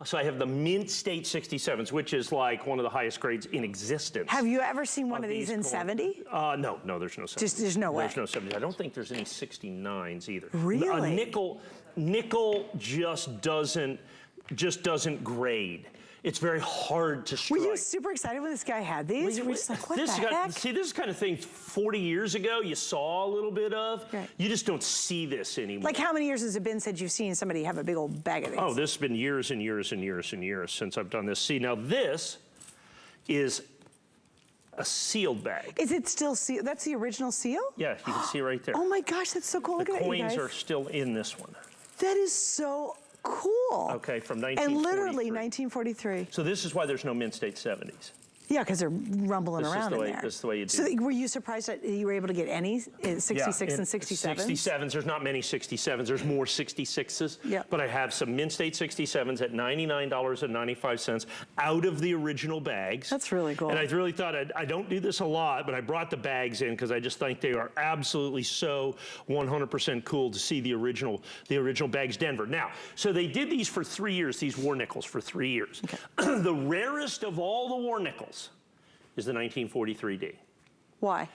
So I have the Mint State 67s, which is like one of the highest grades in existence. Have you ever seen one of these in 70? No, there's no 70. There's no way. There's no 70. I don't think there's any 69s either. Really? Nickel just doesn't grade. It's very hard to strike. Were you super excited when this guy had these? You were just like, what the heck? See, this is kind of thing 40 years ago you saw a little bit of. Right. You just don't see this anymore. Like how many years has it been since you've seen somebody have a big old bag of these? Oh, this has been years and years and years and years since I've done this. See, now this is a sealed bag. Is it still sealed? That's the original seal? Yeah, you can see right there. Oh my gosh, that's so cool. Look at that, you guys. The coins are still in this one. That is so cool. Okay, from 1943. And literally 1943. So this is why there's no Mint State 70s. Yeah, because they're rumbling around in there. This is the way you do So it. were you surprised that you were able to get any 66 and 67s? 67s, there's not many 67s. There's more 66s. Yeah. But I have some Mint State 67s at $99.95 out of the original bags. That's really cool. And I really thought, I don't do this a lot, but I brought the bags in because I just think they are absolutely so 100% cool to see the original bags Denver. Now, so they did these for 3 years, these war nickels for 3 years. Okay. The rarest of all the war nickels is the 1943D. Why?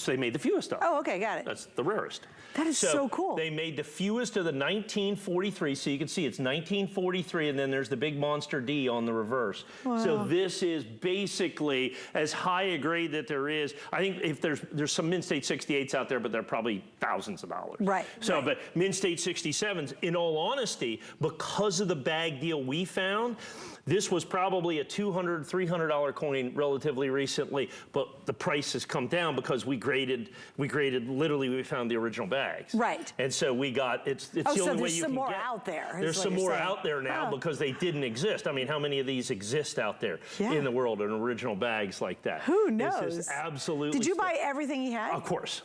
They made the fewest of. Oh, okay, got it. That's the rarest. That is so cool. They made the fewest of the 1943, so you can see it's 1943, and then there's the big monster D on the reverse. Wow. So this is basically as high a grade that there is. I think if there's some Mint State 68s out there, but they're probably thousands of dollars. Right. So, but Mint State 67s, in all honesty, because of the bag deal we found, this was probably a $200, $300 coin relatively recently, but the price has come down because we graded literally, we found the original bags. Right. And so we got, it's the only way you can get. So there's some more out there. There's some more out there now because they didn't exist. I mean, how many of these exist out there in the world in original bags like that? Who knows? It's just absolutely. Did you buy everything he had? Of course,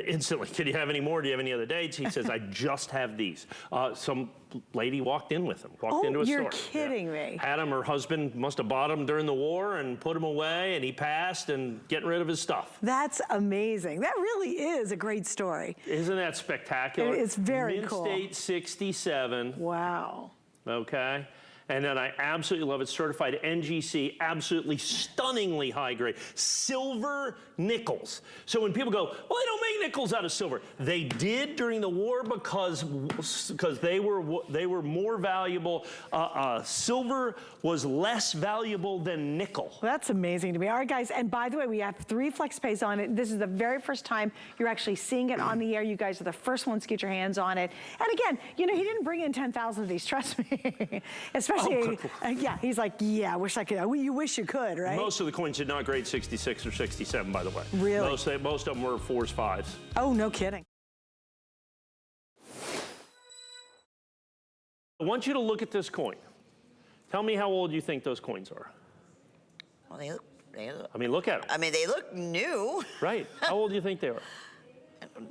instantly. Could you have any more? Do you have any other dates? He says, I just have these. Some lady walked in with them, walked into a store. You're kidding me. Had them, her husband must have bought them during the war and put them away, and he passed and getting rid of his stuff. That's amazing. That really is a great story. Isn't that spectacular? It's very cool. Mint State 67. Wow. Okay. And then I absolutely love it. Certified NGC, absolutely stunningly high grade. Silver nickels. So when people go, well, they don't make nickels out of silver. They did during the war because they were more valuable. Silver was less valuable than nickel. Well, that's amazing to me. All right, guys, and by the way, we have 3 flex pays on it. This is the very first time you're actually seeing it on the air. You guys are the first ones to get your hands on it. And again, you know, he didn't bring in 10,000 of these, trust me. Especially, yeah, he's like, yeah, I wish I could. You wish you could, right? Most of the coins did not grade 66 or 67, by the way. Really? Most of them were 4s, 5s. Oh, no kidding. I want you to look at this coin. Tell me how old you think those coins are. Well, they look, I mean, look at them. I mean, they look new. Right. How old do you think they are?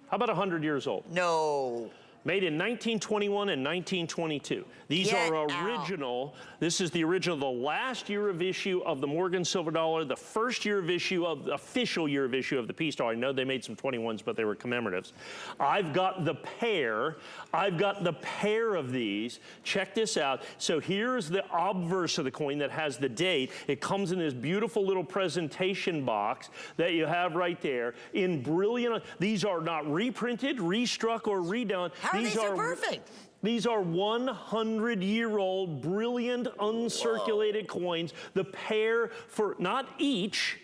How about 100 years old? No. Made in 1921 and 1922. These are original. This is the original, the last year of issue of the Morgan Silver Dollar, the first year of issue of the official year of issue of the Peace Dollar. I know they made some 21s, but they were commemoratives. I've got the pair. I've got the pair of these. Check this out. So here's the obverse of the coin that has the date. It comes in this beautiful little presentation box that you have right there in brilliant. These are not reprinted, restruck, or redone. How are they so perfect? These are 100-year-old, brilliant, uncirculated coins. The pair for, not each,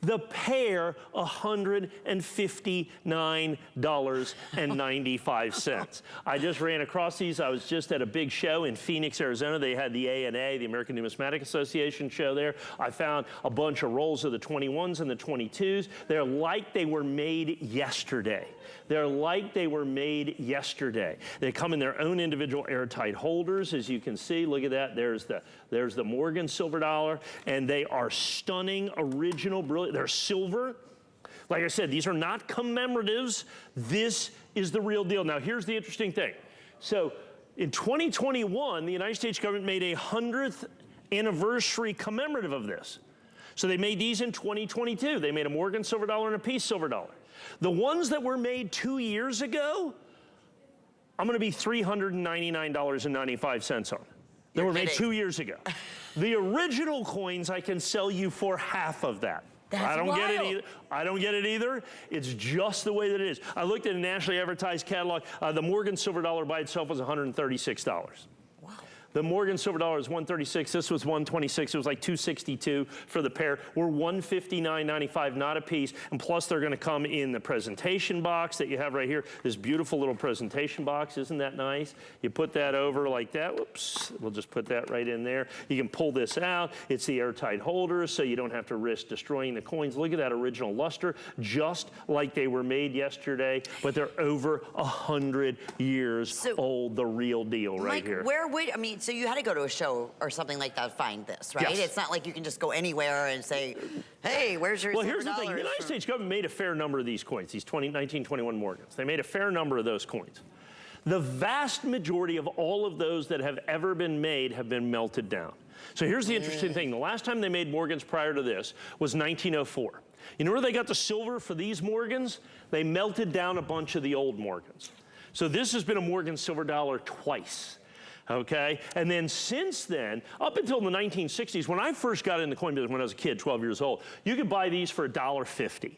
the pair, $159.95. I just ran across these. I was just at a big show in Phoenix, Arizona. They had the ANA, the American Numismatic Association show there. I found a bunch of rolls of the 21s and the 22s. They're like they were made yesterday. They're like they were made yesterday. They come in their own individual airtight holders, as you can see. Look at that. There's the Morgan Silver Dollar, and they are stunning, original, brilliant. They're silver. Like I said, these are not commemoratives. This is the real deal. Now, here's the interesting thing. So, in 2021, the United States government made a 100th anniversary commemorative of this. So they made these in 2022. They made a Morgan Silver Dollar and a Peace Silver Dollar. The ones that were made 2 years ago, I'm going to be $399.95 on. That You're were made kidding. 2 years ago. The original coins I can sell you for half of that. That's I don't get it wild. either. I don't get it either. It's just the way that it is. I looked at a nationally advertised catalog. The Morgan silver dollar by itself was $136. Wow. The Morgan silver dollar is $136. This was $126. It was like $262 for the pair. We're $159.95, not a piece. And plus, they're going to come in the presentation box that you have right here. This beautiful little presentation box. Isn't that nice? You put that over like that. Whoops. We'll just put that right in there. You can pull this out. It's the airtight holder, so you don't have to risk destroying the coins. Look at that original luster, just like they were made yesterday, but they're over 100 years old, the real deal right Mike, here. where would, I mean, so you had to go to a show or something like that to find this, right? Yes. It's not like you can just go anywhere and say, hey, where's your Well, silver here's the thing. The dollars United from- States government made a fair number of these coins, these 1921 Morgans. They made a fair number of those coins. The vast majority of all of those that have ever been made have been melted down. So here's the interesting thing. The last time they made Morgans prior to this was 1904. You know where they got the silver for these Morgans? They melted down a bunch of the old Morgans. So this has been a Morgan silver dollar twice. Okay, and then since then, up until the 1960s, when I first got in the coin business when I was a kid, 12 years old, you could buy these for $1.50.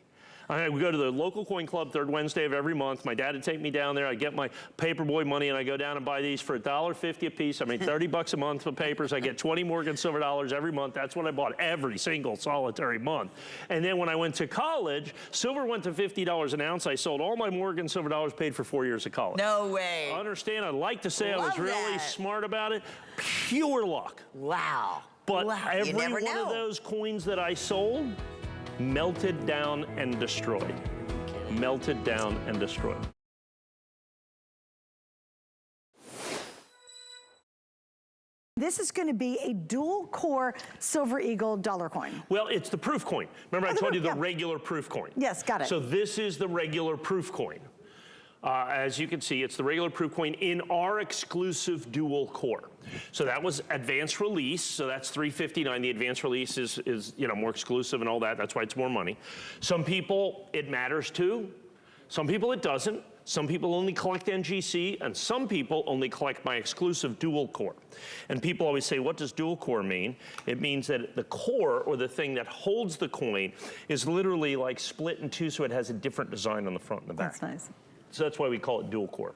I would go to the local coin club third Wednesday of every month. My dad would take me down there. I'd get my paperboy money and I go down and buy these for $1.50 a piece. I made 30 bucks a month for papers. I get 20 Morgan silver dollars every month. That's what I bought every single solitary month. And then when I went to college, silver went to $50 an ounce. I sold all my Morgan silver dollars, paid for 4 years of college. No way. I understand. I'd like to say I was Love really that. smart about it. Pure luck. Wow. But wow. every You never one know. of those coins that I sold melted down and destroyed. Melted down and destroyed. This is going to be a dual core silver eagle dollar coin. Well, it's the proof coin. Remember I the told you proof, the yeah. regular proof coin? Yes, got it. So this is the regular proof coin. As you can see, it's the regular proof coin in our exclusive dual core. So that was advanced release, so that's $359. The advanced release is more exclusive and all that. That's why it's more money. Some people it matters to. Some people it doesn't. Some people only collect NGC, and some people only collect my exclusive dual core. And people always say, what does dual core mean? It means that the core, or the thing that holds the coin, is literally like split in two, so it has a different design on the front and the back. That's nice. So that's why we call it dual core.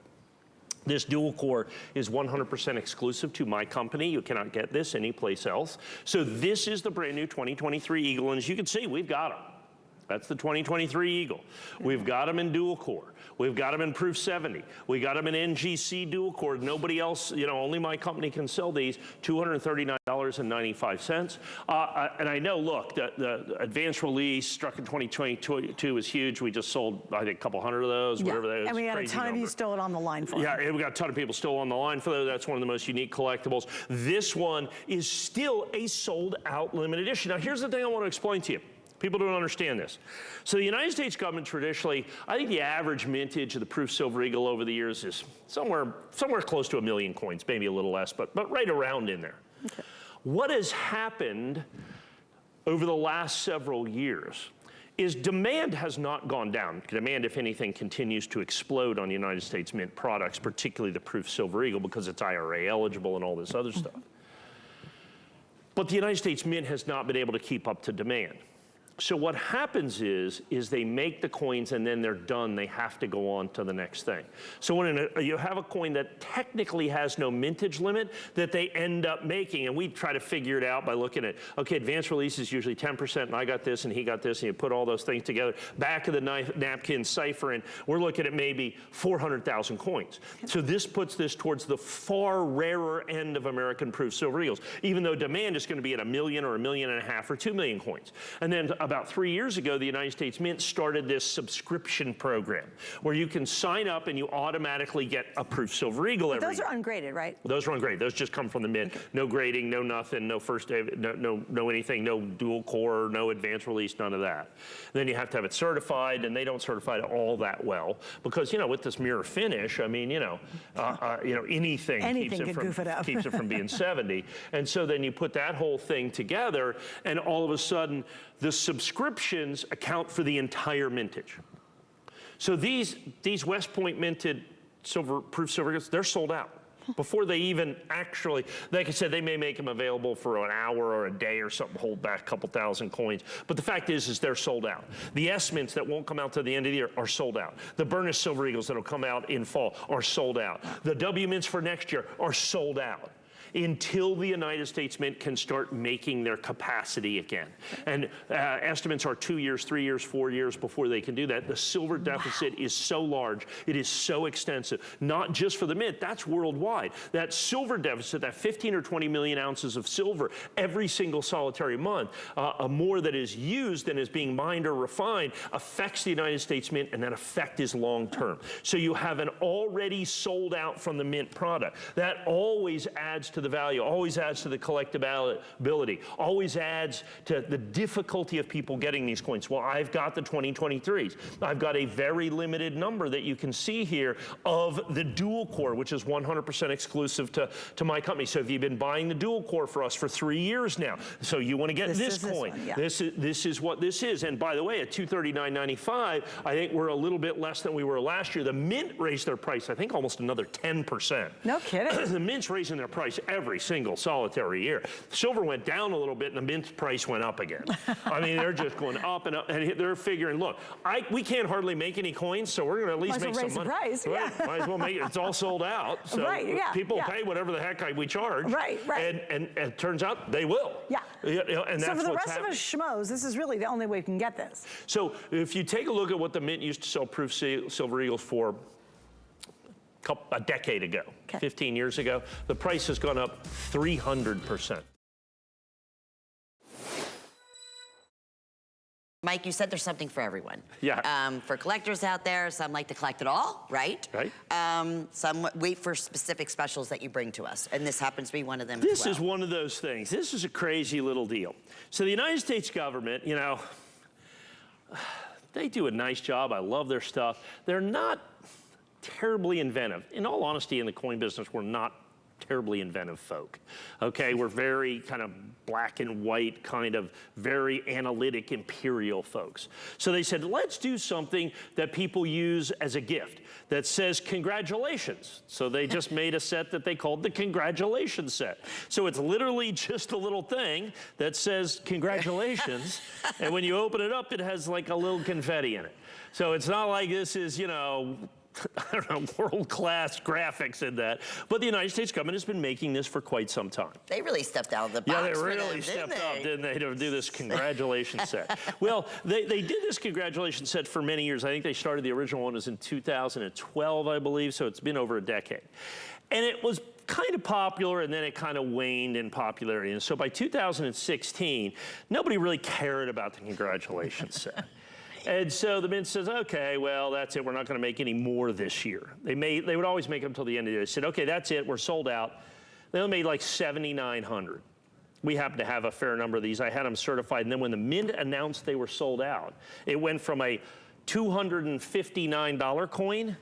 This dual core is 100% exclusive to my company. You cannot get this anyplace else. So this is the brand new 2023 Eagle, and as you can see, we've got them. That's the 2023 Eagle. We've got them in dual core. We've got them in Proof 70. We got them in NGC dual core. Nobody else, only my company can sell these, $239.95. And I know, look, the advanced release struck in 2022 is huge. We just sold, I think, a couple hundred of those, whatever that is. And we had a Crazy ton of you number. still on the line for it. Yeah, we got a ton of people still on the line for those. That's one of the most unique collectibles. This one is still a sold-out limited edition. Now, here's the thing I want to explain to you. People don't understand this. So the United States government traditionally, I think the average mintage of the Proof Silver Eagle over the years is somewhere close to 1 million coins, maybe a little less, but right around in there. Okay. What has happened over the last several years is demand has not gone down. Demand, if anything, continues to explode on United States Mint products, particularly the Proof Silver Eagle, because it's IRA eligible and all this other stuff. But the United States Mint has not been able to keep up to demand. So what happens is they make the coins and then they're done. They have to go on to the next thing. So when you have a coin that technically has no mintage limit that they end up making, and we try to figure it out by looking at, okay, advanced release is usually 10%, and I got this and he got this, and you put all those things together, back of the napkin cipher, and we're looking at maybe 400,000 coins. So this puts this towards the far rarer end of American Proof Silver Eagles, even though demand is going to be at 1 million or 1.5 million or 2 million coins. And then about 3 years ago, the United States Mint started this subscription program where you can sign up and you automatically get a Proof Silver Eagle every Those year. are ungraded, right? Those are ungraded. Those just come from the Mint. No grading, no nothing, no first day, no anything, no dual core, no advanced release, none of that. Then you have to have it certified, and they don't certify it all that well because, with this mirror finish, I mean, anything Anything could goof it up. keeps it from being 70. And so then you put that whole thing together, and all of a sudden, the subscriptions account for the entire mintage. So these West Point minted Proof Silver Eagles, they're sold out. before they even actually, like I said, they may make them available for an hour or a day or something, hold back a couple thousand coins. But the fact is they're sold out. The S-mints that won't come out to the end of the year are sold out. The burnished Silver Eagles that'll come out in fall are sold out. The W mints for next year are sold out until the United States Mint can start making their capacity again. And estimates are 2 years, 3 years, 4 years before they can do that. The silver deficit is so large, it is so extensive, not just for the mint, that's worldwide. That silver deficit, that 15 or 20 million ounces of silver every single solitary month, more that is used than is being mined or refined, affects the United States Mint, and that effect is long term. So you have an already sold out from the mint product. That always adds to the value, always adds to the collectability, always adds to the difficulty of people getting these coins. Well, I've got the 2023s. I've got a very limited number that you can see here of the dual core, which is 100% exclusive to my company. So if you've been buying the dual core for us for 3 years now, so you want to get this coin. This is what this is. And by the way, at $239.95, I think we're a little bit less than we were last year. The mint raised their price, I think almost another 10%. No kidding. The mint's raising their price every single solitary year. Silver went down a little bit and the mint price went up again. I mean, they're just going up and up, and they're figuring, look, we can't hardly make any coins, so we're going to at least make some money. Price, right? Might as well make it. It's all sold out, so people pay whatever the heck we charge. Right. And it turns out they will. Yeah. And so that's for the what's rest happening. of us schmoes, this is really the only way we can get this. So if you take a look at what the mint used to sell proof Silver Eagles for a decade ago, 15 years ago, the price has gone up 300%. Mike, you said there's something for everyone. Yeah. For collectors out there, some like to collect it all, right? Right. Some wait for specific specials that you bring to us, and this happens to be one of them This as well. is one of those things. This is a crazy little deal. So the United States government, you know, they do a nice job. I love their stuff. They're not terribly inventive. In all honesty, in the coin business, we're not terribly inventive folk. Okay, we're very kind of black and white, kind of very analytic, imperial folks. So they said, let's do something that people use as a gift that says congratulations. So they just made a set that they called the congratulations set. So it's literally just a little thing that says congratulations, and when you open it up, it has like a little confetti in it. So it's not like this is, you know, I don't know, world-class graphics in that. But the United States government has been making this for quite some time. They really stepped out of the box. Yeah, they really stepped up, didn't they, to do this congratulations set. Well, they did this congratulations set for many years. I think they started, the original one was in 2012, I believe, so it's been over a decade. And it was kind of popular, and then it kind of waned in popularity. And so by 2016, nobody really cared about the congratulations set. And so the mint says, okay, well, that's it. We're not going to make any more this year. They would always make them until the end of the year. They said, okay, that's it. We're sold out. They only made like 7,900. We happen to have a fair number of these. I had them certified. And then when the mint announced they were sold out, it went from a $259 coin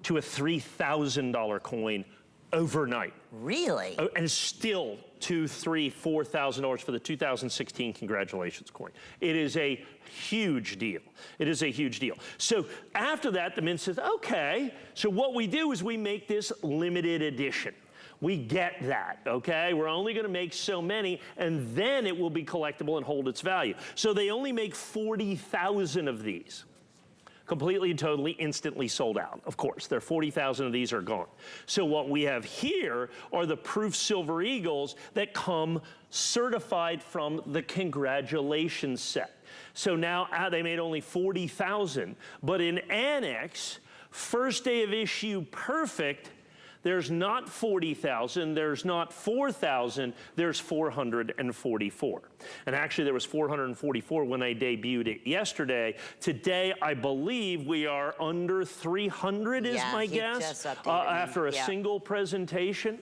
to a $3,000 coin overnight. Really? And still $2,000, $3,000, $4,000 for the 2016 congratulations coin. It is a huge deal. It is a huge deal. So after that, the mint says, okay, so what we do is we make this limited edition. We get that, okay? We're only going to make so many, and then it will be collectible and hold its value. So they only make 40,000 of these. Completely and totally instantly sold out. Of course, there are 40,000 of these are gone. So what we have here are the proof Silver Eagles that come certified from the congratulations set. So now they made only 40,000, but in Annex, first day of issue perfect, there's not 40,000, there's not 4,000, there's 444. And actually there was 444 when I debuted it yesterday. Today, I believe we are under 300 is my guess, after a single presentation.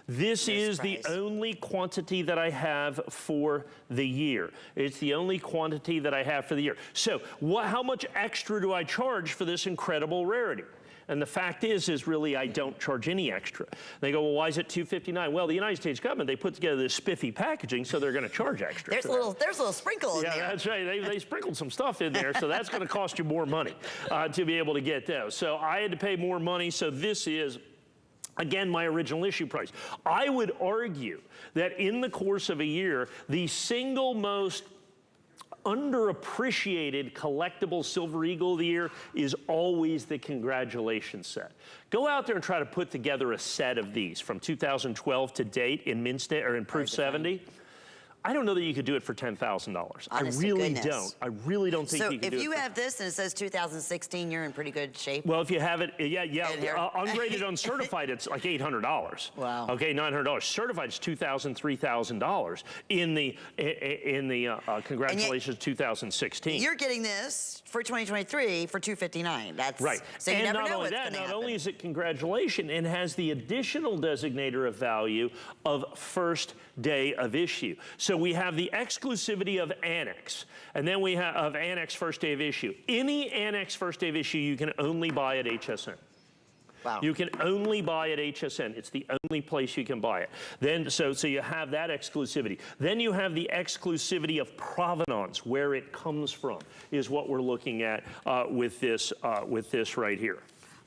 This is the only quantity that I have for the year. It's the only quantity that I have for the year. So how much extra do I charge for this incredible rarity? And the fact is really I don't charge any extra. They go, well, why is it $259? Well, the United States government, they put together this spiffy packaging, so they're going to charge extra. There's a little sprinkle in there. Yeah, that's right. They sprinkled some stuff in there, so that's going to cost you more money to be able to get those. So I had to pay more money, so this is Again, my original issue price. I would argue that in the course of a year, the single most underappreciated collectible Silver Eagle of the year is always the Congratulations set. Go out there and try to put together a set of these from 2012 to date in mint state or in proof 70. I don't know that you could do it for $10,000. I really don't. I really don't think you could do it. So if you have this and it says 2016, you're in pretty good shape. Well, if you have it, ungraded, uncertified, it's like $800. Wow. Okay, $900. Certified is $2,000, $3,000 in the Congratulations 2016. You're getting this for 2023 for $259. That's right. So you never know what's going to happen. Not only is it Congratulations, it has the additional designator of value of first day of issue. So we have the exclusivity of Annex, and then we have of Annex first day of issue. Any Annex first day of issue you can only buy at HSN. Wow. You can only buy at HSN. It's the only place you can buy it. Then, so you have that exclusivity. Then you have the exclusivity of provenance, where it comes from, is what we're looking at with this right here.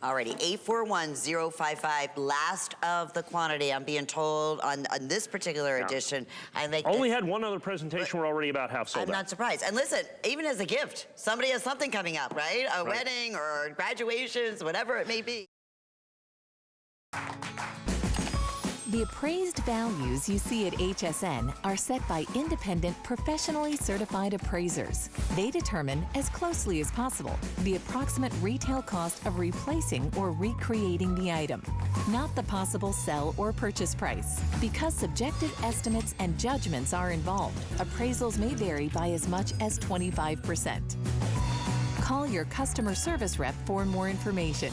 Alrighty, 841055, last of the quantity. I'm being told on this particular edition. I think only had one other presentation. We're already about half sold out. I'm not surprised. And listen, even as a gift, somebody has something coming up, right? A wedding or graduations, whatever it may be. The appraised values you see at HSN are set by independent, professionally certified appraisers. They determine, as closely as possible, the approximate retail cost of replacing or recreating the item, not the possible sell or purchase price. Because subjective estimates and judgments are involved, appraisals may vary by as much as 25%. Call your customer service rep for more information.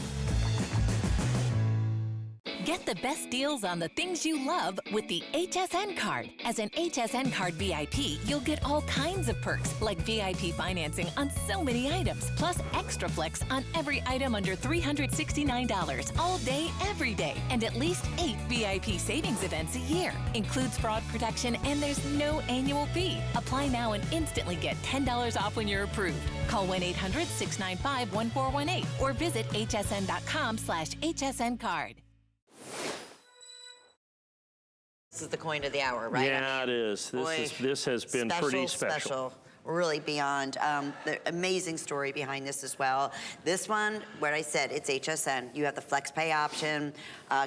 Get the best deals on the things you love with the HSN card. As an HSN card VIP, you'll get all kinds of perks, like VIP financing on so many items, plus extra flex on every item under $369 all day, every day, and at least 8 VIP savings events a year. Includes fraud protection, and there's no annual fee. Apply now and instantly get $10 off when you're approved. Call 1-800-695-1418 or visit hsn.com/HSN card. This is the coin of the hour, right? Yeah, it is. This has been pretty special. Really beyond. The amazing story behind this as well. This one, what I said, it's HSN. You have the flex pay option.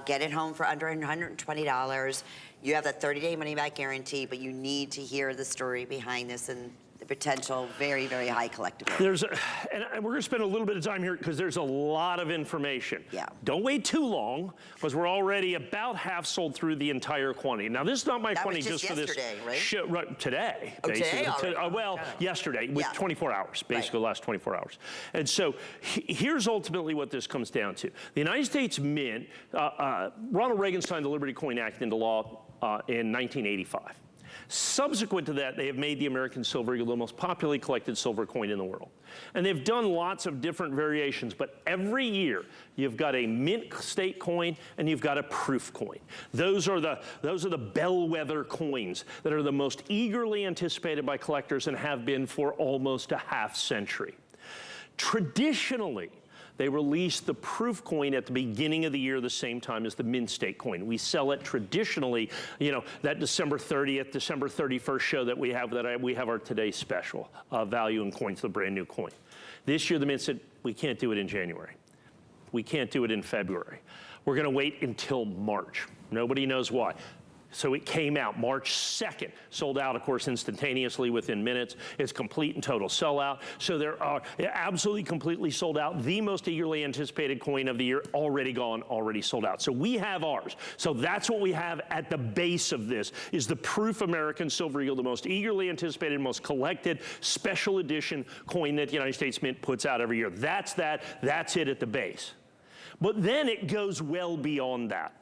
Get it home for under $120. You have that 30-day money-back guarantee, but you need to hear the story behind this and the potential very, very high collectibility. And we're going to spend a little bit of time here because there's a lot of information. Yeah. Don't wait too long because we're already about half sold through the entire quantity. Now, this is not my quantity just for this show. Right, today. Oh, today? Well, yesterday with 24 hours, basically the last 24 hours. And so here's ultimately what this comes down to. The United States Mint, Ronald Reagan signed the Liberty Coin Act into law in 1985. Subsequent to that, they have made the American Silver Eagle the most popularly collected silver coin in the world. And they've done lots of different variations, but every year you've got a mint state coin and you've got a proof coin. Those are the bellwether coins that are the most eagerly anticipated by collectors and have been for almost a half century. Traditionally, they release the proof coin at the beginning of the year, the same time as the mint state coin. We sell it traditionally, you know, that December 30th, December 31st show that we have, we have our Today Special, Value in Coins, the brand new coin. This year, the mint said, we can't do it in January. We can't do it in February. We're gonna wait until March. Nobody knows why. So it came out March 2nd, sold out, of course, instantaneously within minutes. It's complete and total sellout. So there are absolutely completely sold out. The most eagerly anticipated coin of the year, already gone, already sold out. So we have ours. So that's what we have at the base of this, is the Proof American Silver Eagle, the most eagerly anticipated, most collected, special edition coin that the United States Mint puts out every year. That's it at the base. But then it goes well beyond that.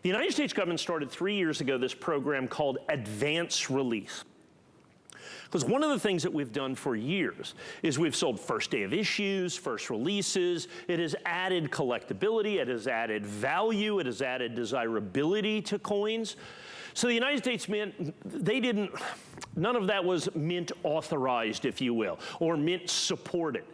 The United States government started 3 years ago this program called Advance Release. Because one of the things that we've done for years is we've sold first day of issues, first releases. It has added collectability, it has added value, it has added desirability to coins. So the United States Mint, none of that was Mint authorized, if you will, or Mint supported.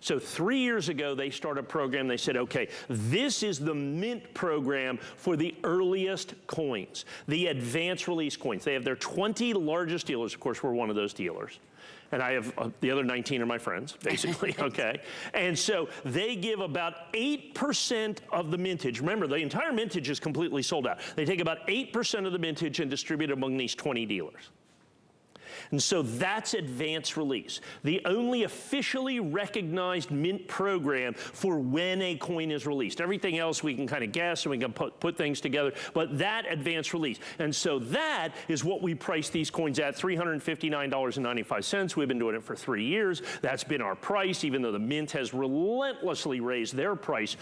So 3 years ago, they started a program. They said, okay, this is the mint program for the earliest coins, the advanced release coins. They have their 20 largest dealers. Of course, we're one of those dealers. And I have the other 19 are my friends, basically, okay? And so they give about 8% of the mintage. Remember, the entire mintage is completely sold out. They take about 8% of the mintage and distribute it among these 20 dealers. And so that's advanced release, the only officially recognized mint program for when a coin is released. Everything else we can kind of guess and we can put things together, but that advanced release. And so that is what we price these coins at, $359.95. We've been doing it for 3 years. That's been our price, even though the mint has relentlessly raised their price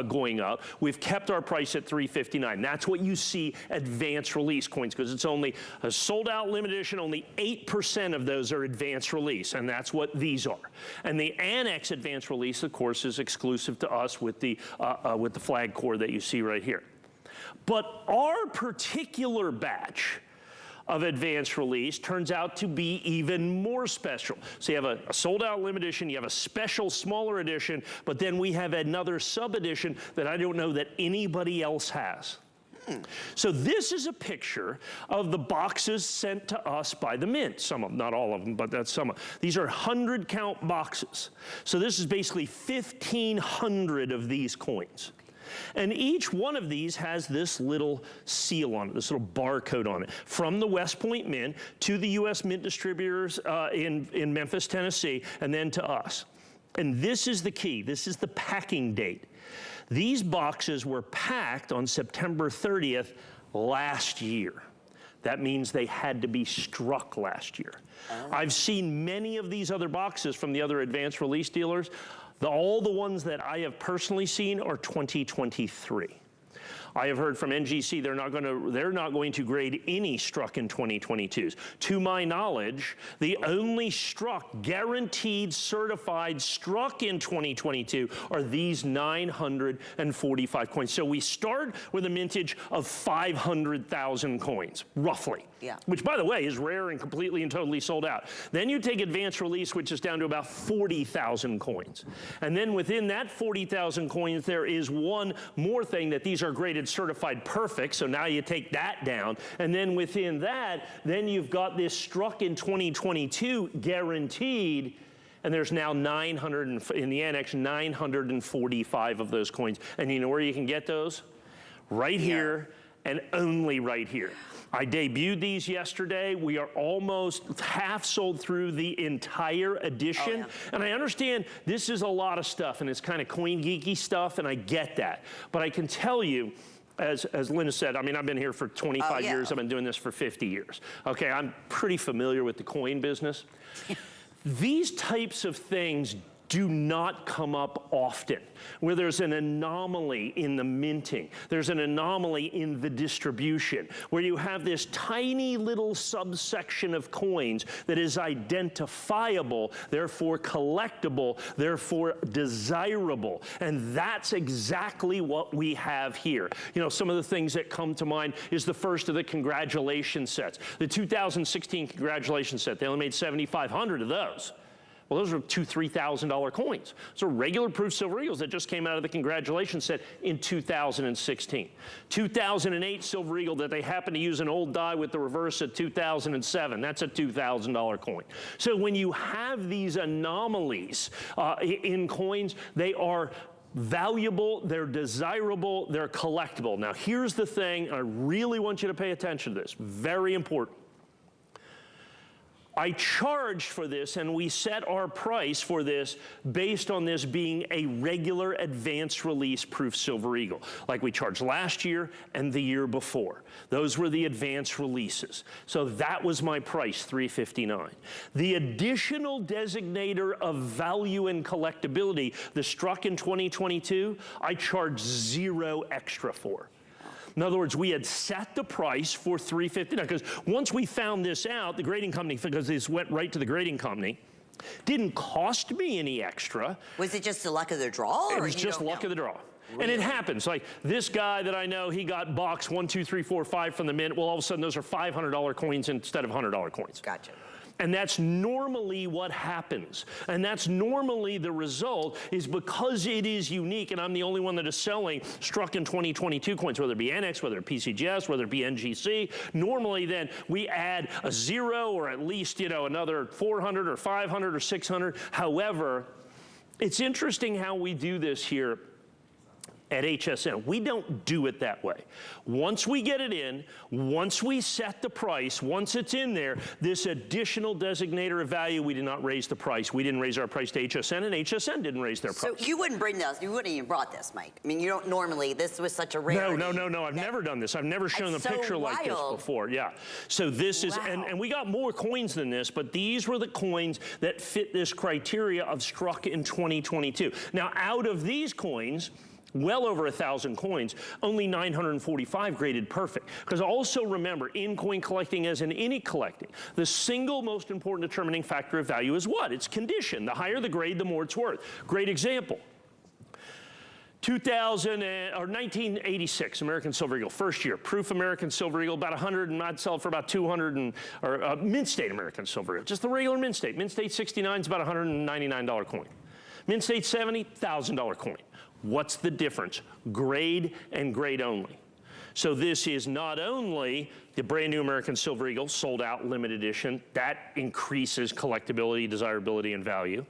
going up. We've kept our price at $359. That's what you see advanced release coins, because it's only a sold out limited edition, only 8% of those are advanced release, and that's what these are. And the Annex advanced release, of course, is exclusive to us with the flag core that you see right here. But our particular batch of advanced release turns out to be even more special. So you have a sold out limited edition, you have a special smaller edition, but then we have another sub edition that I don't know that anybody else has. So this is a picture of the boxes sent to us by the mint. Some of them, not all of them, but that's some of them. These are 100 count boxes. So this is basically 1,500 of these coins. And each one of these has this little seal on it, this little barcode on it, from the West Point Mint to the U.S. Mint distributors in Memphis, Tennessee, and then to us. And this is the key. This is the packing date. These boxes were packed on September 30th last year. That means they had to be struck last year. I've seen many of these other boxes from the other advanced release dealers. All the ones that I have personally seen are 2023. I have heard from NGC they're not going to grade any struck in 2022s. To my knowledge, the only struck, guaranteed, certified, struck in 2022 are these 945 coins. So we start with a mintage of 500,000 coins, roughly. Yeah. Which, by the way, is rare and completely and totally sold out. Then you take advanced release, which is down to about 40,000 coins. And then within that 40,000 coins, there is one more thing, that these are graded certified perfect. So now you take that down. And then within that, then you've got this struck in 2022 guaranteed. And there's now 900, in the Annex, 945 of those coins. And you know where you can get those? Right here, and only right here. I debuted these yesterday. We are almost half sold through the entire edition. Oh, yeah. And I understand this is a lot of stuff, and it's kind of coin geeky stuff, and I get that. But I can tell you, as Linda said, I mean, I've been here for 25 years. I've been doing this for 50 years. Okay, I'm pretty familiar with the coin business. These types of things do not come up often, where there's an anomaly in the minting, there's an anomaly in the distribution, where you have this tiny little subsection of coins that is identifiable, therefore collectible, therefore desirable. And that's exactly what we have here. You know, some of the things that come to mind is the first of the congratulation sets. The 2016 congratulation set, they only made 7,500 of those. Well, those are $2,000, $3,000 coins. So regular proof silver eagles that just came out of the congratulations set in 2016. 2008 silver eagle that they happened to use an old die with the reverse at 2007. That's a $2,000 coin. So when you have these anomalies in coins, they are valuable, they're desirable, they're collectible. Now here's the thing, I really want you to pay attention to this, very important. I charged for this, and we set our price for this based on this being a regular advanced release proof silver eagle, like we charged last year and the year before. Those were the advanced releases. So that was my price, $359. The additional designator of value and collectability, the struck in 2022, I charged $0 extra for. In other words, we had set the price for $359, because once we found this out, the grading company, because this went right to the grading company, didn't cost me any extra. Was it just the luck of the draw? It was just luck of the draw. Really? And it happens. Like this guy that I know, he got box 1, 2, 3, 4, 5 from the mint. Well, all of a sudden, those are $500 coins instead of $100 coins. Gotcha. And that's normally what happens. And that's normally the result, is because it is unique, and I'm the only one that is selling struck in 2022 coins, whether it be NX, whether it be PCGS, whether it be NGC. Normally then we add a 0 or at least, you know, another 400 or 500 or 600. However, it's interesting how we do this here at HSN. We don't do it that way. Once we get it in, once we set the price, once it's in there, this additional designator of value, we did not raise the price. We didn't raise our price to HSN, and HSN didn't raise their price. So you wouldn't bring those, you wouldn't even brought this, Mike. I mean, you don't normally, this was such a rarity. No, I've never done this. I've never shown a picture like this before, yeah. So this is, and we got more coins than this, but these were the coins that fit this criteria of struck in 2022. Now, out of these coins, well over 1,000 coins, only 945 graded perfect. Because also remember, in coin collecting as in any collecting, the single most important determining factor of value is what? It's condition. The higher the grade, the more it's worth. Great example. 1986 American Silver Eagle, first year, proof American Silver Eagle, about 100, and I'd sell it for about 200, or Mint State American Silver Eagle, just the regular Mint State. Mint State 69 is about $199 coin. Mint State 70, $1,000 coin. What's the difference? Grade and grade only. So this is not only the brand new American Silver Eagle, sold out, limited edition. That increases collectability, desirability, and value.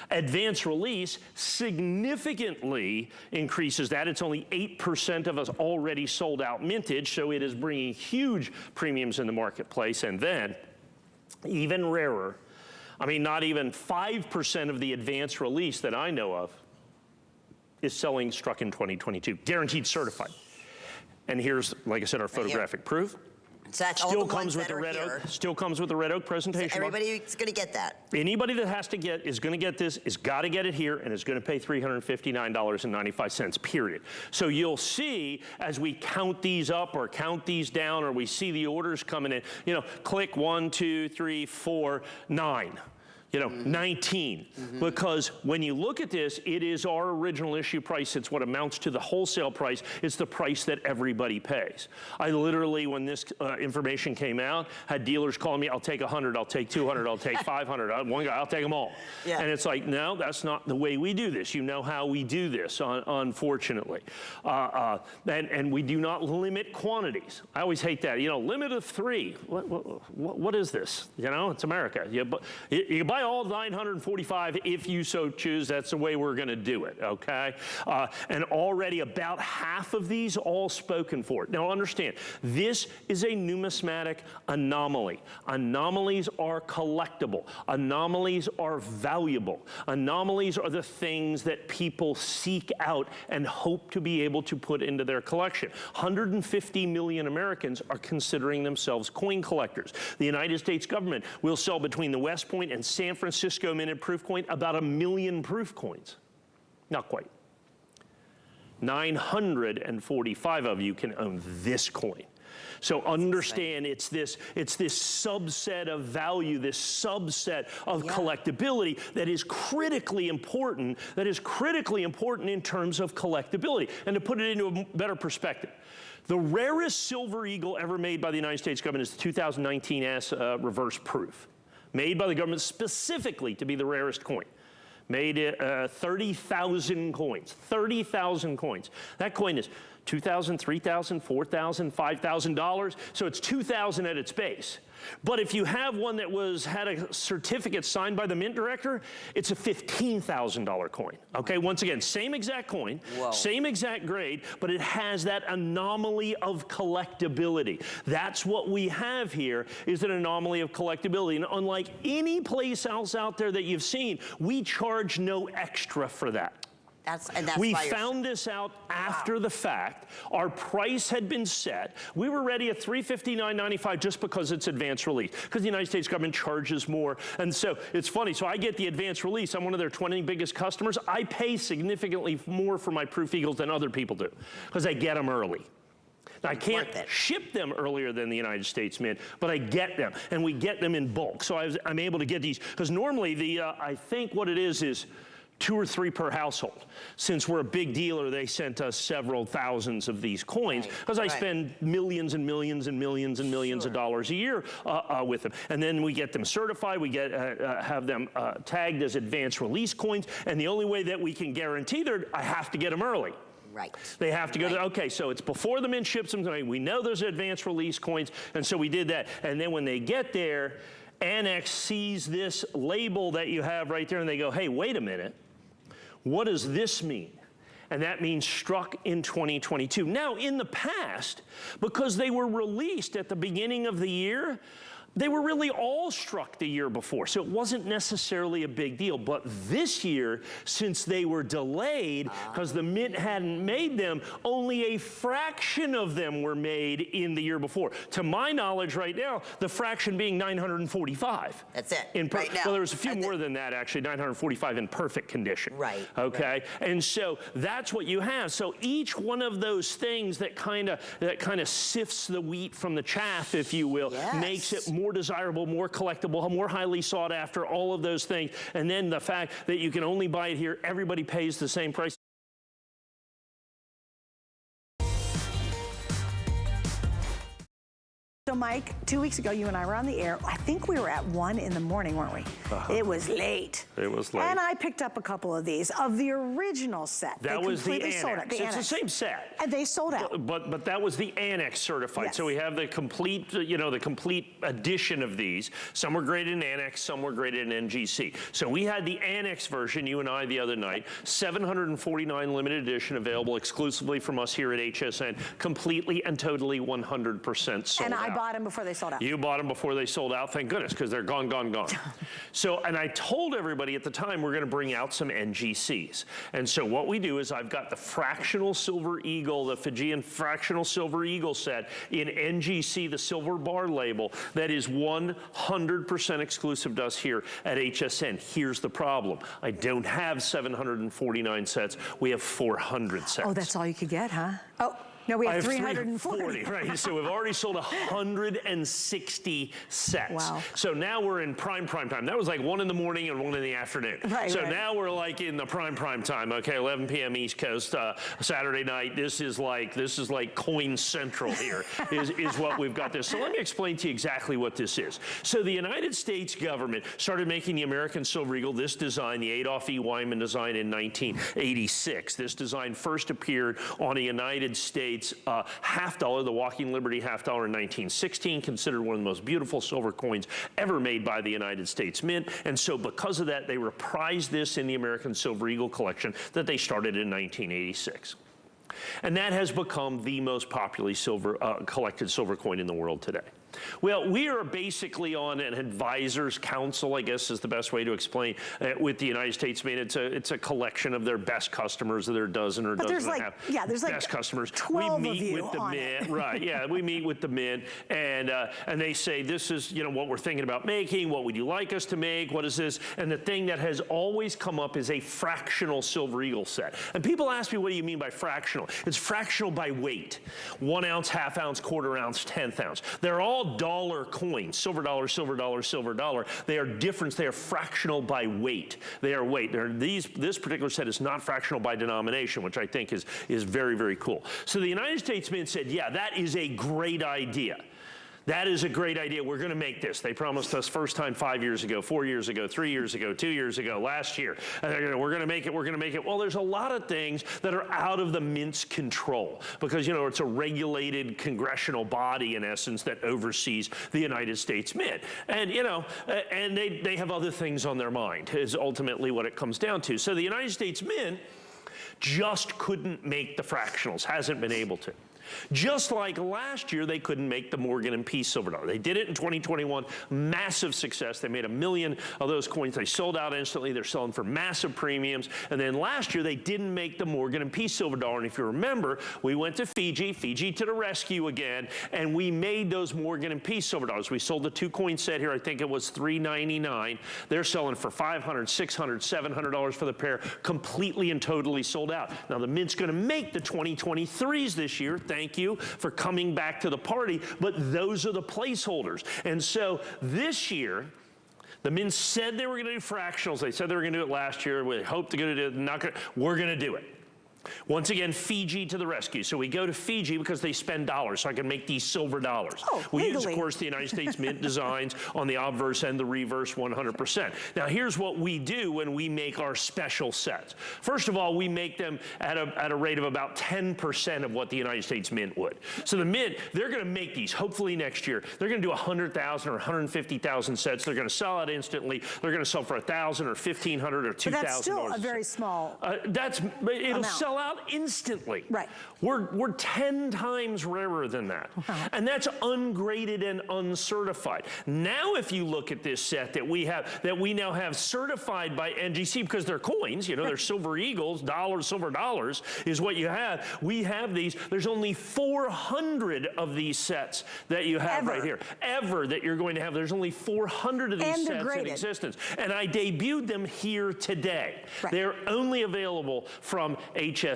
Advanced release significantly increases that. It's only 8% of us already sold out mintage, so it is bringing huge premiums in the marketplace. And then, even rarer, I mean, not even 5% of the advanced release that I know of is selling struck in 2022, guaranteed certified. And here's, like I said, our photographic proof. So that's still all the comes ones with that the are red here. oak. Still comes with the red oak presentation. So everybody's going to get that. Anybody that has to get is going to get this, is got to get it here, and is going to pay $359.95, period. So you'll see as we count these up or count these down, or we see the orders coming in, you know, click 1, 2, 3, 4, 9. You know, 19, because when you look at this, it is our original issue price. It's what amounts to the wholesale price. It's the price that everybody pays. I literally, when this information came out, had dealers calling me, I'll take 100, I'll take 200, I'll take 500. One guy, I'll take them all. Yeah. And it's like, no, that's not the way we do this. You know how we do this, unfortunately. And we do not limit quantities. I always hate that. You know, limit of 3. What is this? You know, it's America. You buy all 945 if you so choose. That's the way we're going to do it, okay? And already about half of these all spoken for. Now understand, this is a numismatic anomaly. Anomalies are collectible. Anomalies are valuable. Anomalies are the things that people seek out and hope to be able to put into their collection. 150 million Americans are considering themselves coin collectors. The United States government will sell between the West Point and San Francisco minted proof coin about 1 million proof coins. Not quite. 945 of you can own this coin. So understand, it's this subset of value, this subset of collectability that is critically important, in terms of collectability. And to put it into a better perspective, the rarest Silver Eagle ever made by the United States government is the 2019 S reverse proof, made by the government specifically to be the rarest coin. Made it 30,000 coins, 30,000 coins. That coin is $2,000, $3,000, $4,000, $5,000, so it's $2,000 at its base. But if you have one that had a certificate signed by the mint director, it's a $15,000 coin. Okay, once again, same exact coin, same exact grade, but it has that anomaly of collectability. That's what we have here, is an anomaly of collectability. And unlike any place else out there that you've seen, we charge no extra for that. We found this out after the fact. Our price had been set. We were ready at $359.95 just because it's advanced release, because the United States government charges more. And so it's funny. So I get the advanced release. I'm one of their 20 biggest customers. I pay significantly more for my Proof Eagles than other people do, because I get them early. Now, I can't ship them earlier than the United States Mint, but I get them, and we get them in bulk. So I'm able to get these, because normally I think what it is 2 or 3 per household. Since we're a big dealer, they sent us several thousands of these coins because I spend millions and millions and millions and millions of dollars a year with them. And then we get them certified, we get have them tagged as advanced release coins, and the only way that we can guarantee I have to get them early. Right. They have to go there. Okay, so it's before the mint ships them. We know there's advanced release coins, and so we did that. And then when they get there, Annex sees this label that you have right there, and they go, hey, wait a minute. What does this mean? And that means struck in 2022. Now, in the past, because they were released at the beginning of the year, they were really all struck the year before, so it wasn't necessarily a big deal. But this year, since they were delayed, because the mint hadn't made them, only a fraction of them were made in the year before. To my knowledge right now, the fraction being 945. That's it, right now. Well, there was a few more than that, actually, 945 in perfect condition. Right. Okay, and so that's what you have. So each one of those things that kind of sifts the wheat from the chaff, if you will, makes it more desirable, more collectible, more highly sought after, all of those things. And then the fact that you can only buy it here, everybody pays the same price. So Mike, 2 weeks ago, you and I were on the air. I think we were at 1 in the morning, weren't we? It was late. It was late. And I picked up a couple of these of the original set. That was the Annex. It's the same set. And they sold out. But that was the Annex certified. So we have the complete, the complete edition of these. Some were graded in Annex, some were graded in NGC. So we had the Annex version, you and I, the other night. 749 limited edition, available exclusively from us here at HSN. Completely and totally 100% sold out. Bought them before they sold out. You bought them before they sold out, thank goodness, because they're gone, gone, gone. So, and I told everybody at the time we're gonna bring out some NGCs. And so what we do is I've got the Fractional Silver Eagle, the Fijian Fractional Silver Eagle set in NGC, the silver bar label, that is 100% exclusive to us here at HSN. Here's the problem. I don't have 749 sets, we have 400 sets. Oh, that's all you could get, huh? Oh. No, we have 340. Right, so we've already sold 160 sets. Wow. So now we're in prime time. That was like 1 in the morning and 1 in the afternoon. So now we're like in the prime time, okay, 11 p.m. East Coast, Saturday night. This is like Coin Central here, is what we've got this. So let me explain to you exactly what this is. So the United States government started making the American Silver Eagle, this design, the Adolph E. Wyman design, in 1986. This design first appeared on a United States half dollar, the Walking Liberty half dollar in 1916, considered one of the most beautiful silver coins ever made by the United States Mint. And so because of that, they reprised this in the American Silver Eagle collection that they started in 1986. And that has become the most popularly collected silver coin in the world today. Well, we are basically on an advisor's council, I guess is the best way to explain, with the United States Mint. It's a collection of their best customers, their dozen or dozen and a half best customers. 12 we meet of you with the on Mint, it. right? Yeah, we meet with the Mint, and they say, this is what we're thinking about making. What would you like us to make? What is this? And the thing that has always come up is a fractional Silver Eagle set. And people ask me, what do you mean by fractional? It's fractional by weight: 1 ounce, half ounce, quarter ounce, 1/10 ounce. They're all dollar coins, silver dollar, silver dollar, silver dollar. They are different. They are fractional by weight. They are weight. This particular set is not fractional by denomination, which I think is very, very cool. So the United States Mint said, yeah, that is a great idea. That is a great idea. We're going to make this. They promised us first time 5 years ago, 4 years ago, 3 years ago, 2 years ago, last year. And we're going to make it. We're going to make it. Well, there's a lot of things that are out of the Mint's control because, it's a regulated congressional body, in essence, that oversees the United States Mint. And, and they have other things on their mind is ultimately what it comes down to. So the United States Mint just couldn't make the fractionals, hasn't been able to. Just like last year, they couldn't make the Morgan and Peace silver dollar. They did it in 2021, massive success. They made 1 million of those coins. They sold out instantly. They're selling for massive premiums. And then last year, they didn't make the Morgan and Peace silver dollar. And if you remember, we went to Fiji to the rescue again, and we made those Morgan and Peace silver dollars. We sold the 2-coin set here. I think it was $399. They're selling for $500, $600, $700 for the pair, completely and totally sold out. Now, the Mint's going to make the 2023s this year. Thank you for coming back to the party, but those are the placeholders. And so this year, The Mint said they were going to do fractionals. They said they were going to do it last year. We hope they're going to do it. We're going to do it. Once again, Fiji to the rescue. So we go to Fiji because they spend dollars, so I can make these silver dollars. Oh, we legally. use, of course, the United States Mint designs on the obverse and the reverse 100%. Now, here's what we do when we make our special sets. First of all, we make them at a rate of about 10% of what the United States Mint would. So the Mint, they're going to make these, hopefully next year. They're going to do 100,000 or 150,000 sets. They're going to sell out instantly. They're going to sell for 1,000 or 1,500 or 2,000. But that's still a very small it'll amount. sell out instantly. Right. We're 10 times rarer than that. Wow. And that's ungraded and uncertified. Now if you look at this set that we now have certified by NGC, because they're coins, you know, they're silver eagles, silver dollars is what you have. We have these. There's only 400 of these sets that you have right here. Ever that you're going to have. There's only 400 of these sets in existence. And I debuted them here today. Right. They're only available from HSN.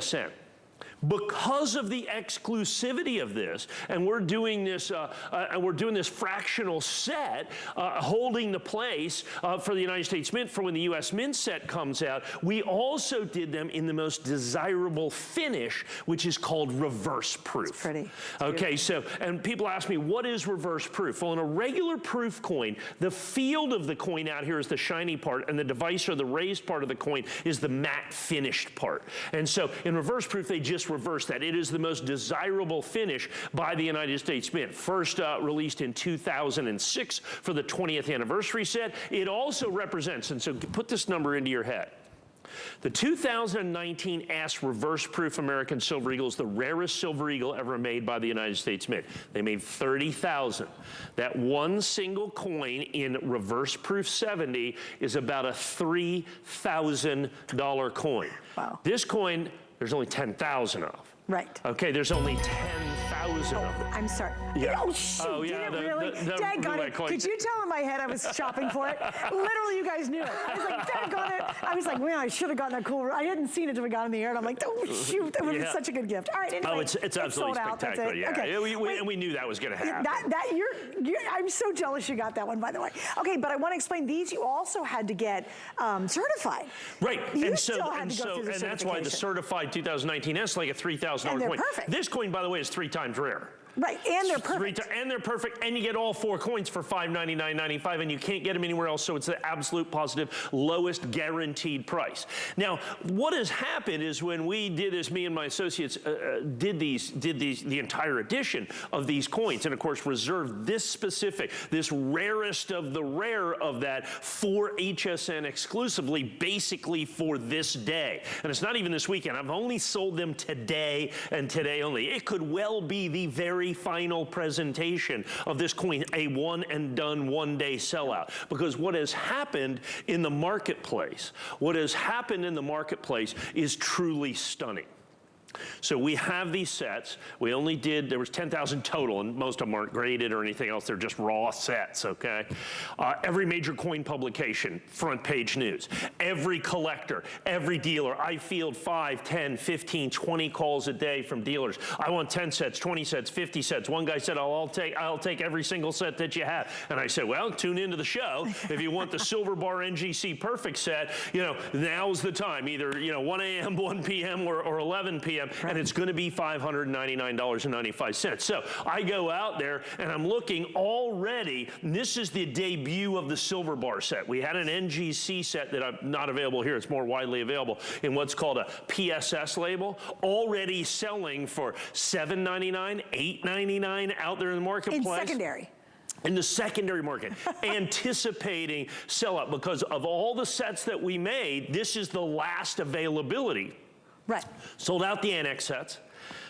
Because of the exclusivity of this, and we're doing this fractional set, holding the place for the United States Mint for when the U.S. Mint set comes out. We also did them in the most desirable finish, which is called reverse proof. It's pretty. Okay, so, and people ask me, what is reverse proof? Well, in a regular proof coin, the field of the coin out here is the shiny part, and the device or the raised part of the coin is the matte finished part. And so in reverse proof, they just reverse that. It is the most desirable finish by the United States Mint. First released in 2006 for the 20th anniversary set. It also represents, and so put this number into your head. The 2019 S reverse proof American Silver Eagle is the rarest silver eagle ever made by the United States Mint. They made 30,000. That one single coin in reverse proof 70 is about a $3,000 coin. Wow. This coin, there's only 10,000 of. Right. Okay, there's only 10,000 of them. I'm sorry. Yeah. Oh, shoot. Oh, yeah, Did it really? Daggone it. Could you tell in my head I was shopping for it? Literally, you guys knew it. I was like, daggone it. I was like, man, I should have gotten a cool. I hadn't seen it until we got in the air, and I'm like, oh, shoot. That was such a good gift. All right, anyway. Oh, it's absolutely spectacular. Yeah. Okay. And we knew that was going to happen. I'm so jealous you got that one, by the way. Okay, but I want to explain these. You also had to get certified. Right. And that's why the certified 2019 S is like a $3,000 coin. And they're perfect. This coin, by the way, is 3 times rare. Right, and they're perfect. And they're perfect, and you get all 4 coins for $599.95, and you can't get them anywhere else, so it's the absolute positive lowest guaranteed price. Now, what has happened is when we did this, me and my associates did the entire edition of these coins, and of course reserved this rarest of the rare of that for HSN exclusively, basically for this day. And it's not even this weekend. I've only sold them today and today only. It could well be the very final presentation of this coin, a one and done one day sellout. Because what has happened in the marketplace, is truly stunning. So we have these sets. We only there was 10,000 total, and most of them aren't graded or anything else. They're just raw sets, okay? Every major coin publication, front page news. Every collector, every dealer. I field 5, 10, 15, 20 calls a day from dealers. I want 10 sets, 20 sets, 50 sets. One guy said, I'll take every single set that you have. And I said, well, tune into the show. If you want the Silver Bar NGC Perfect set, now's the time. Either, 1 a.m., 1 p.m., or 11 p.m. Right. And it's going to be $599.95. So I go out there and I'm looking already. This is the debut of the Silver Bar set. We had an NGC set that I'm not available here. It's more widely available in what's called a PSS label, already selling for $7.99, $8.99 out there in the marketplace. In secondary. In the secondary market, anticipating sellout because of all the sets that we made. This is the last availability. Right. Sold out the annex sets.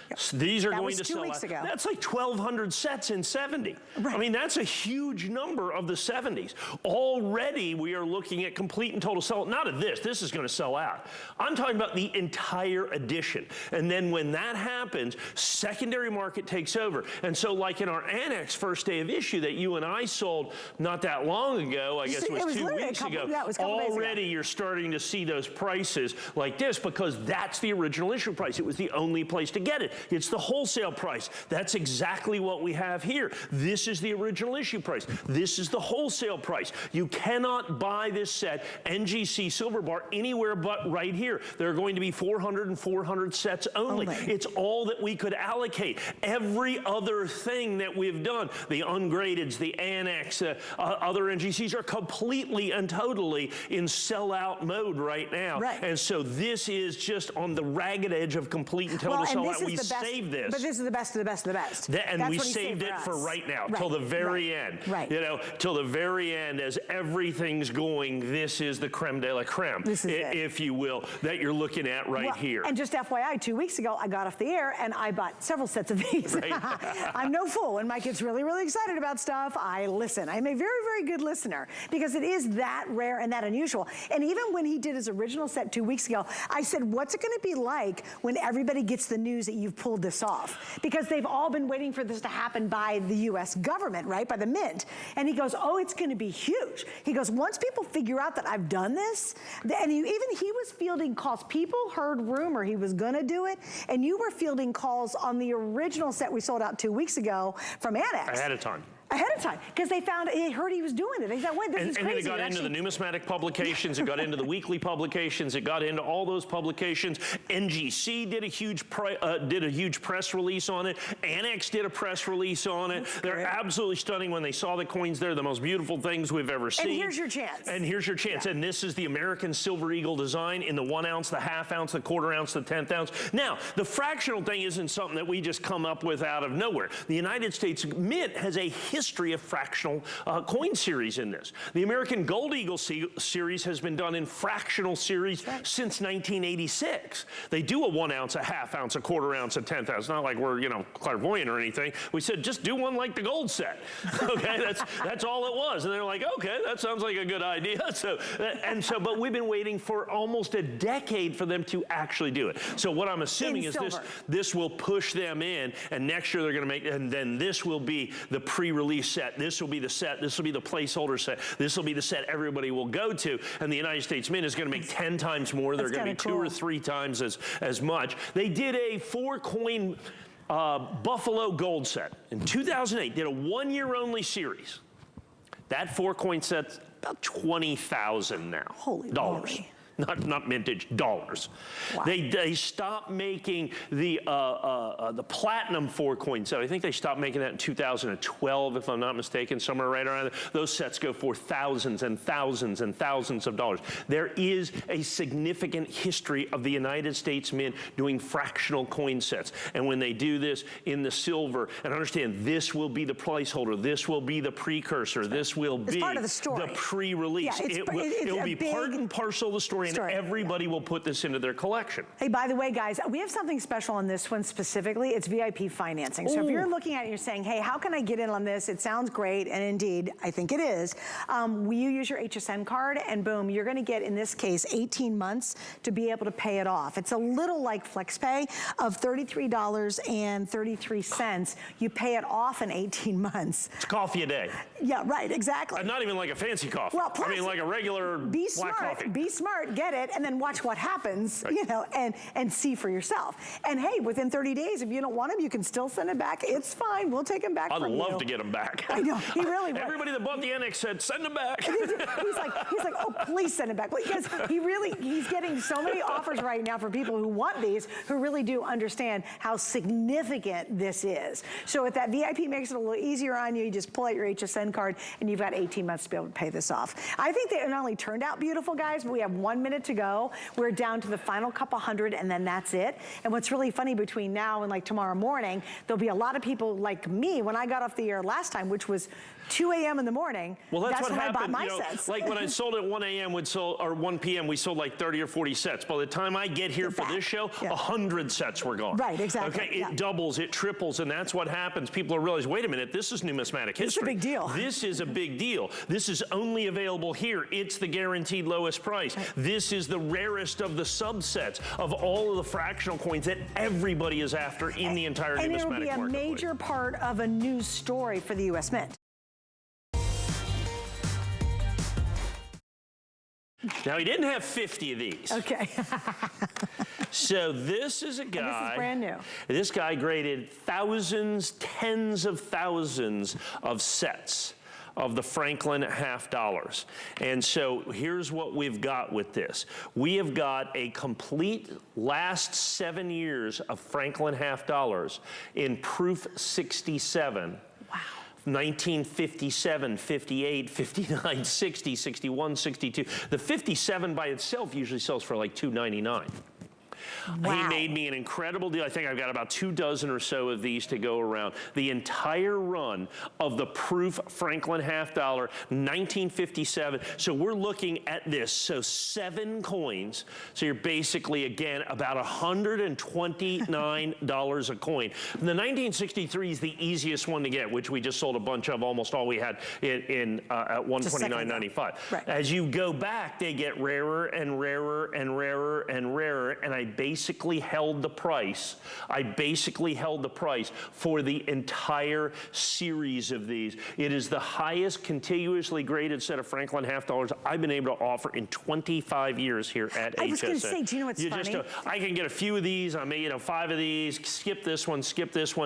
Yep. These are that going was to 2 sell weeks out. ago. That's like 1,200 sets in 70. Right. I mean, that's a huge number of the 70s. Already, we are looking at complete and total sell. Not of this. This is going to sell out. I'm talking about the entire edition. And then when that happens, secondary market takes over. And so, like in our annex first day of issue that you and I sold not that long ago, I guess it was 2 weeks ago. Yeah, it was a couple days ago. Already, you're starting to see those prices like this because that's the original issue price. It was the only place to get it. It's the wholesale price. That's exactly what we have here. This is the original issue price. This is the wholesale price. You cannot buy this set, NGC Silver Bar, anywhere but right here. There are going to be 400 and 400 sets only. It's all that we could allocate. Every other thing that we've done, the ungradeds, the annex, other NGCs are completely and totally in sellout mode right now. Right. And so this is just on the ragged edge of complete and total sellout. We saved this. But this is the best of the best of the best. And we saved it for right now, till the very end. Right. You know, till the very end, as everything's going, this is the creme de la creme, this is if you will, that you're looking at right here. And just FYI, 2 weeks ago, I got off the air and I bought several sets of these. Right. I'm no fool. When Mike gets really, really excited about stuff, I listen. I'm a very, very good listener because it is that rare and that unusual. And even when he did his original set 2 weeks ago, I said, what's it going to be like when everybody gets the news that you've pulled this off? Because they've all been waiting for this to happen by the U.S. government, right? By the Mint. And he goes, oh, it's going to be huge. He goes, once people figure out that I've done this, and he was fielding calls. People heard rumor he was going to do it, and you were fielding calls on the original set we sold out 2 weeks ago from Annex. Ahead of time. Ahead of time, because they heard he was doing it. They said, wait, this is crazy. And then it got into the numismatic publications, it got into the weekly publications, it got into all those publications. NGC did a huge press release on it. Annex did a press release on it. They're absolutely stunning when they saw the coins. They're the most beautiful things we've ever seen. And here's your chance. And here's your chance. Yeah. And this is the American Silver Eagle design in the 1 ounce, the half ounce, the quarter ounce, the 10th ounce. Now, the fractional thing isn't something that we just come up with out of nowhere. The United States Mint has a history of fractional coin series in this. The American Gold Eagle series has been done in fractional series since 1986. They do a 1 ounce, a half ounce, a quarter ounce, a 10th ounce. Not like we're, you know, clairvoyant or anything. We said, just do one like the gold set. Okay, that's all it was. And they're like, okay, that sounds like a good idea. But we've been waiting for almost a decade for them to actually do it. So what I'm assuming is this will push them in, and next year they're going to make, and then this will be the pre-release set. This will be the set. This will be the placeholder set. This will be the set everybody will go to. And the United States Mint is going to make 10 times more. They're going to be 2 or 3 times as much. They did a 4-coin Buffalo gold set in 2008. Did a 1-year only series. That 4-coin set's about $20,000 now. Holy moly. Not mintage, dollars. Wow. They stopped making the platinum 4-coin set. I think they stopped making that in 2012, if I'm not mistaken, somewhere right around there. Those sets go for thousands and thousands and thousands of dollars. There is a significant history of the United States Mint doing fractional coin sets. And when they do this in the silver, and understand this will be the placeholder, this will be the precursor, this will be part of the story. The pre-release. Yeah, it will be part and parcel of the story. And everybody will put this into their collection. Hey, by the way, guys, we have something special on this one specifically. It's VIP financing. So if you're looking at it and you're saying, hey, how can I get in on this? It sounds great, and indeed, I think it is. You use your HSN card, and boom, you're going to get, in this case, 18 months to be able to pay it off. It's a little like FlexPay of $33.33. You pay it off in 18 months. It's coffee a day. Yeah, right, exactly. And not even like a fancy coffee. Well, plus, I mean, like a regular black coffee. Be smart, get it, and then watch what happens, you know, and see for yourself. And hey, within 30 days, if you don't want them, you can still send it back. It's fine. We'll take them back from you. I'd love to get them back. I know. He really would. Everybody that bought the Annex said, send them back. He's like, oh, please send it back. Because he's getting so many offers right now for people who want these, who really do understand how significant this is. So if that VIP makes it a little easier on you, you just pull out your HSN card, and you've got 18 months to be able to pay this off. I think they not only turned out beautiful, guys, but we have 1 minute to go. We're down to the final couple hundred, and then that's it. And what's really funny, between now and like tomorrow morning, there'll be a lot of people like me when I got off the air last time, which was 2 a.m. in the morning. Well, that's what when happened. I bought my sets. Like when I sold at 1 a.m., or 1 p.m., we sold like 30 or 40 sets. By the time I get here for this show, 100 sets were gone. Right, exactly. Okay, it doubles, it triples, and that's what happens. People realize, wait a minute, this is numismatic history. It's a big deal. This is a big deal. This is only available here. It's the guaranteed lowest price. Right. This is the rarest of the subsets of all of the fractional coins that everybody is after in the entire numismatic marketplace. And it will be a major part of a news story for the U.S. Mint. Now, he didn't have 50 of these. Okay. So this is a guy. And this is brand new. This guy graded thousands, tens of thousands of sets of the Franklin half dollars. And so here's what we've got with this. We have got a complete last 7 years of Franklin half dollars in proof 67. Wow. 1957, 58, 59, 60, 61, 62. The 57 by itself usually sells for like $2.99. Wow. He made me an incredible deal. I think I've got about 2 dozen or so of these to go around. The entire run of the proof Franklin half dollar, 1957. So we're looking at this. So 7 coins. So you're basically, again, about $129 a coin. The 1963 is the easiest one to get, which we just sold a bunch of, almost all we had at $129.95. Right. As you go back, they get rarer and rarer and rarer and rarer, and I basically held the price. I basically held the price for the entire series of these. It is the highest contiguously graded set of Franklin half dollars I've been able to offer in 25 years here at HSN. I was going to say, do you know what's funny? I can get a few of these. I may, 5 of these. Skip this one.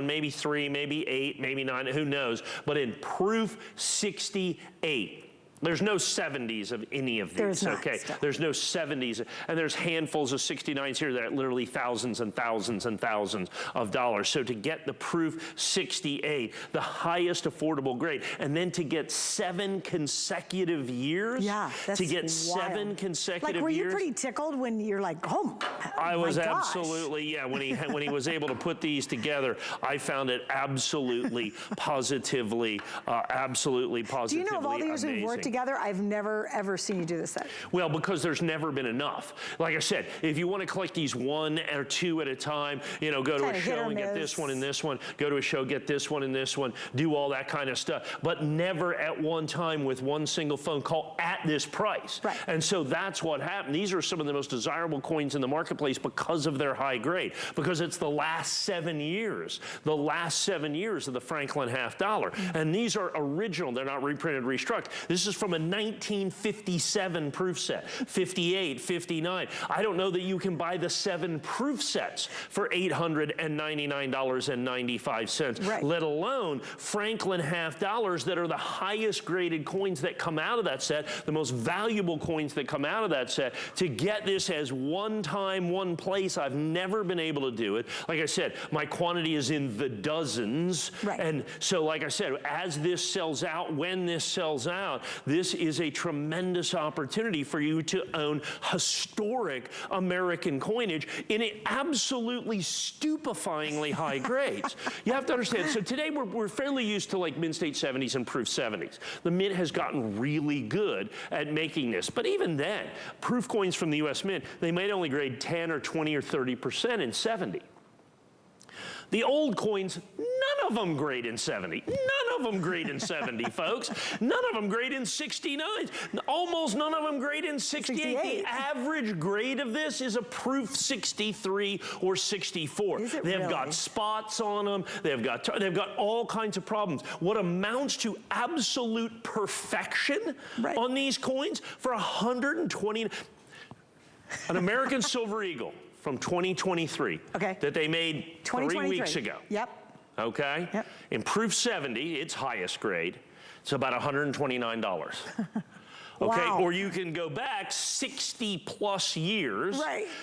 Maybe 3, maybe 8, maybe 9. Who knows? But in proof 68. There's no 70s of any of these, there's not, okay? Steph. There's no 70s, and there's handfuls of 69s here that are literally thousands and thousands and thousands of dollars. So to get the proof 68, the highest affordable grade, and then to get 7 consecutive years, yeah, that's to get wild. 7 consecutive years. Like, were you pretty tickled when you're like, oh, I was my gosh. absolutely, yeah. When he was able to put these together, I found it absolutely, positively, absolutely positively. Do you know of all the years we've worked together, I've never ever seen you do this set? Well, because there's never been enough. Like I said, if you want to collect these 1 or 2 at a time, go to a show and get this one and this one, go to a show, get this one and this one, do all that kind of stuff, but never at one time with one single phone call at this price. Right. And so that's what happened. These are some of the most desirable coins in the marketplace because of their high grade, because it's the last 7 years, of the Franklin half dollar. And these are original. They're not reprinted, restruck. This is from a 1957 proof set, 58, 59. I don't know that you can buy the 7 proof sets for $899.95, right, let alone Franklin half dollars that are the highest graded coins that come out of that set, the most valuable coins that come out of that set. To get this as one time, one place, I've never been able to do it. Like I said, my quantity is in the dozens. Right. And so, like I said, as this sells out, when this sells out, this is a tremendous opportunity for you to own historic American coinage in absolutely stupefyingly high grades. You have to understand, so today we're fairly used to like mint state 70s and proof 70s. The mint has gotten really good at making this, but even then, proof coins from the US Mint, they might only grade 10 or 20 or 30% in 70. The old coins, none of them grade in 70. None of them grade in 70, folks. None of them grade in 69. Almost none of them grade in 68. The average grade of this is a proof 63 or 64. Is it They've really? got spots on them. They've got all kinds of problems. What amounts to absolute perfection on these coins for 120, an American Silver Eagle from 2023 that they made 3 weeks ago. Yep. Okay? Yep. In proof 70, its highest grade, it's about $129. Okay, wow. Or you can go back 60 plus years,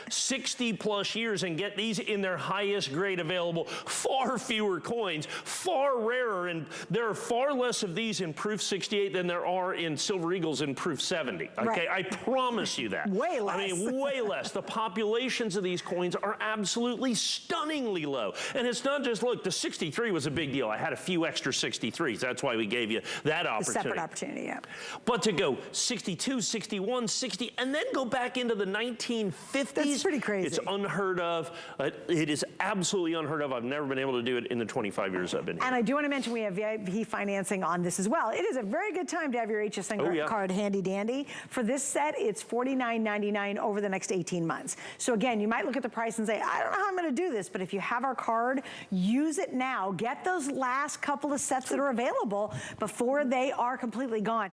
60 plus years, and get these in their highest grade available, far fewer coins, far rarer, and there are far less of these in proof 68 than there are in Silver Eagles in proof 70, okay? I promise you that. Way less. I mean, way less. The populations of these coins are absolutely stunningly low. And it's not just, look, the 63 was a big deal. I had a few extra 63s. That's why we gave you that opportunity. A separate opportunity, yeah. But to go 62, 61, 60, and then go back into the 1950s. That's pretty crazy. It's unheard of. It is absolutely unheard of. I've never been able to do it in the 25 years I've been here. And I do want to mention we have VIP financing on this as well. It is a very good time to have your HSN card handy dandy. For this set, it's $49.99 over the next 18 months. So again, you might look at the price and say, I don't know how I'm going to do this, but if you have our card, use it now. Get those last couple of sets that are available before they are completely gone.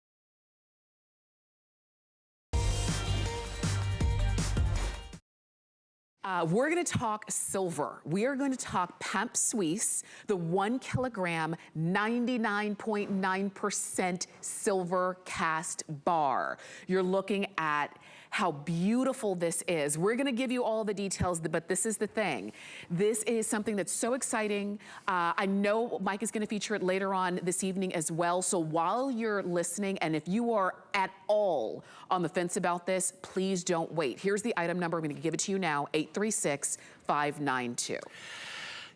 We're gonna talk silver. We are going to talk Pamp Suisse, the 1 kilogram, 99.9% silver cast bar. You're looking at how beautiful this is. We're gonna give you all the details, but this is the thing. This is something that's so exciting. I know Mike is gonna feature it later on this evening as well. So while you're listening, and if you are at all on the fence about this, please don't wait. Here's the item number. I'm gonna give it to you now, 836-592.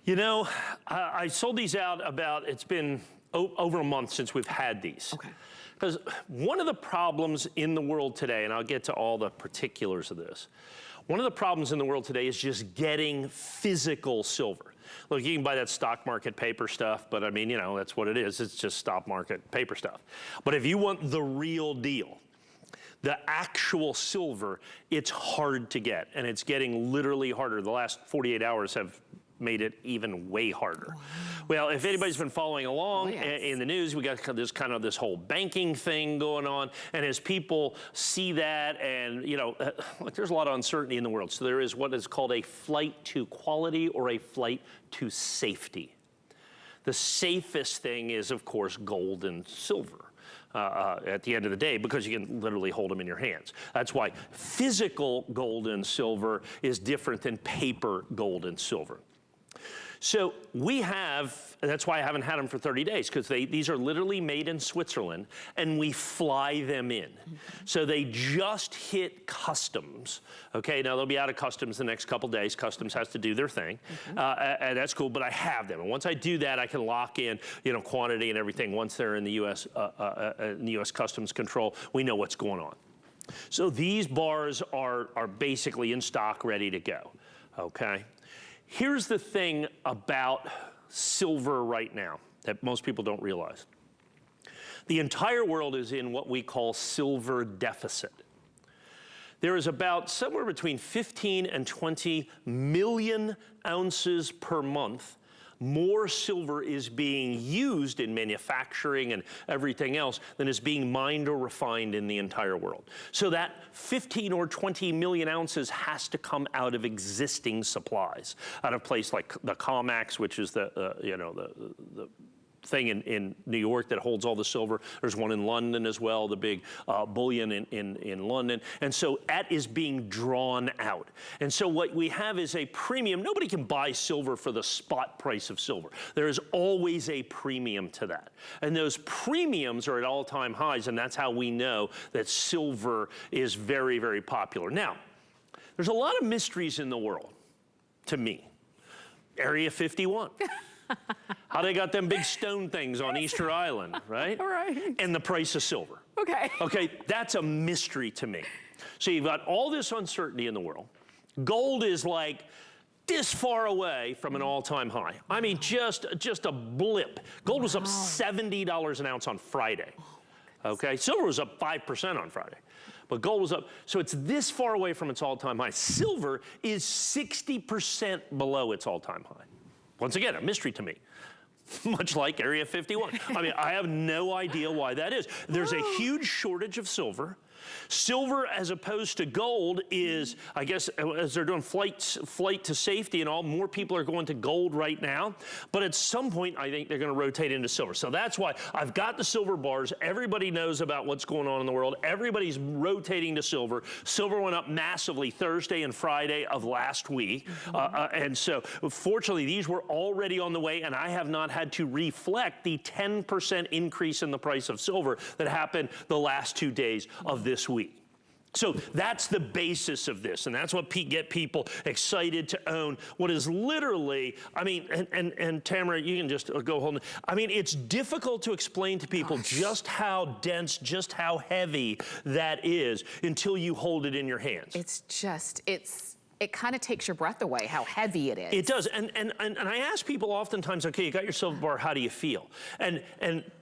You know, I sold these out about, it's been over a month since we've had these. Okay. Because one of the problems in the world today, and I'll get to all the particulars of this, one of the problems in the world today is just getting physical silver. Look, you can buy that stock market paper stuff, but I mean, you know, that's what it is. It's just stock market paper stuff. But if you want the real deal, the actual silver, it's hard to get, and it's getting literally harder. The last 48 hours have made it even way harder. Wow. Well, if anybody's been following along in the news, we got this whole banking thing going on, and as people see that, and you know, look, there's a lot of uncertainty in the world. So there is what is called a flight to quality or a flight to safety. The safest thing is, of course, gold and silver. At the end of the day, because you can literally hold them in your hands. That's why physical gold and silver is different than paper gold and silver. So we have, that's why I haven't had them for 30 days, because these are literally made in Switzerland, and we fly them in. So they just hit customs. Okay, now they'll be out of customs the next couple days. Customs has to do their thing, and that's cool, but I have them. And once I do that, I can lock in, you know, quantity and everything. Once they're in the US Customs Control, we know what's going on. So these bars are basically in stock, ready to go, okay? Here's the thing about silver right now that most people don't realize. The entire world is in what we call silver deficit. There is about somewhere between 15 and 20 million ounces per month more silver is being used in manufacturing and everything else than is being mined or refined in the entire world. So that 15 or 20 million ounces has to come out of existing supplies, out of places like the COMEX, which is the thing in New York that holds all the silver. There's one in London as well, the big bullion in London. And so that is being drawn out. And so what we have is a premium. Nobody can buy silver for the spot price of silver. There is always a premium to that. And those premiums are at all-time highs, and that's how we know that silver is very, very popular. Now, there's a lot of mysteries in the world, to me. Area 51. How they got them big stone things on Easter Island, right? Right. And the price of silver. Okay. Okay, that's a mystery to me. So you've got all this uncertainty in the world. Gold is like this far away from an all-time high. I mean, just a blip. Gold was up $70 an ounce on Friday. Okay, silver was up 5% on Friday. But gold was up, so it's this far away from its all-time high. Silver is 60% below its all-time high. Once again, a mystery to me, much like Area 51. I mean, I have no idea why that is. There's a huge shortage of silver. Silver, as opposed to gold, is, I guess, as they're doing flight to safety and all, more people are going to gold right now. But at some point, I think they're going to rotate into silver. So that's why I've got the silver bars. Everybody knows about what's going on in the world. Everybody's rotating to silver. Silver went up massively Thursday and Friday of last week. And so, fortunately, these were already on the way, and I have not had to reflect the 10% increase in the price of silver that happened the last 2 days of this week. So that's the basis of this, and that's what get people excited to own what is literally, I mean, and Tamara, you can just go hold it. I mean, it's difficult to explain to people just how dense, just how heavy that is until you hold it in your hands. It kind of takes your breath away how heavy it is. It does, and I ask people oftentimes, okay, you got your silver bar, how do you feel? And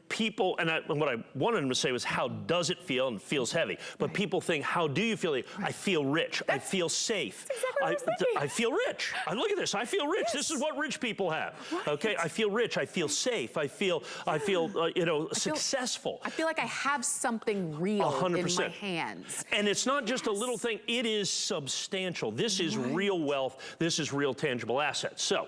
people, and what I wanted him to say was, how does it feel? And it feels heavy. But people think, how do you feel? I feel rich. I feel safe. That's exactly what I was thinking. I feel rich. Look at this. I feel rich. Yes. This is what rich people have. Right. Okay. I feel rich. I feel safe. I feel successful. I feel like I have something real 100%. in my hands. And it's not just a little thing. It is substantial. This is real wealth. This is real tangible assets. So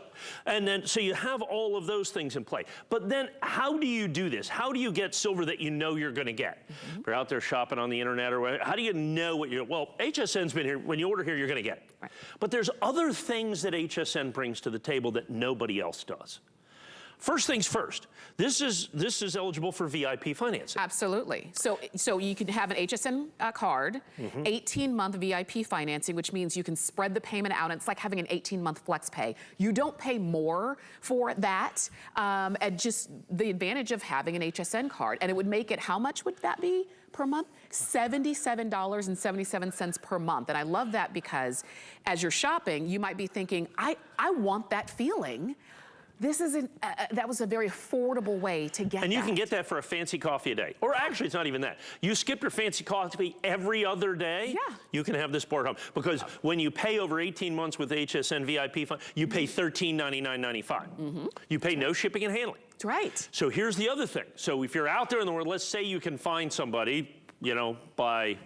you have all of those things in play. But then how do you do this? How do you get silver that you know you're going to get? If you're out there shopping on the internet or whatever, how do you know what you're, well, HSN's been here. When you order here, you're going to get it. Right. But there's other things that HSN brings to the table that nobody else does. First things first, this is eligible for VIP financing. Absolutely. So you can have an HSN card, 18-month VIP financing, which means you can spread the payment out. It's like having an 18-month flex pay. You don't pay more for that, and just the advantage of having an HSN card. And it would make it, how much would that be per month? $77.77 per month. And I love that because as you're shopping, you might be thinking, I want that feeling. This is that was a very affordable way to get that. And you can get that for a fancy coffee a day. Or actually, it's not even that. You skip your fancy coffee every other day, you can have this bar at home. Because when you pay over 18 months with HSN VIP fund, you pay $13.99.95. You pay no shipping and handling. That's right. So here's the other thing. So if you're out there in the world, let's say you can find somebody, by,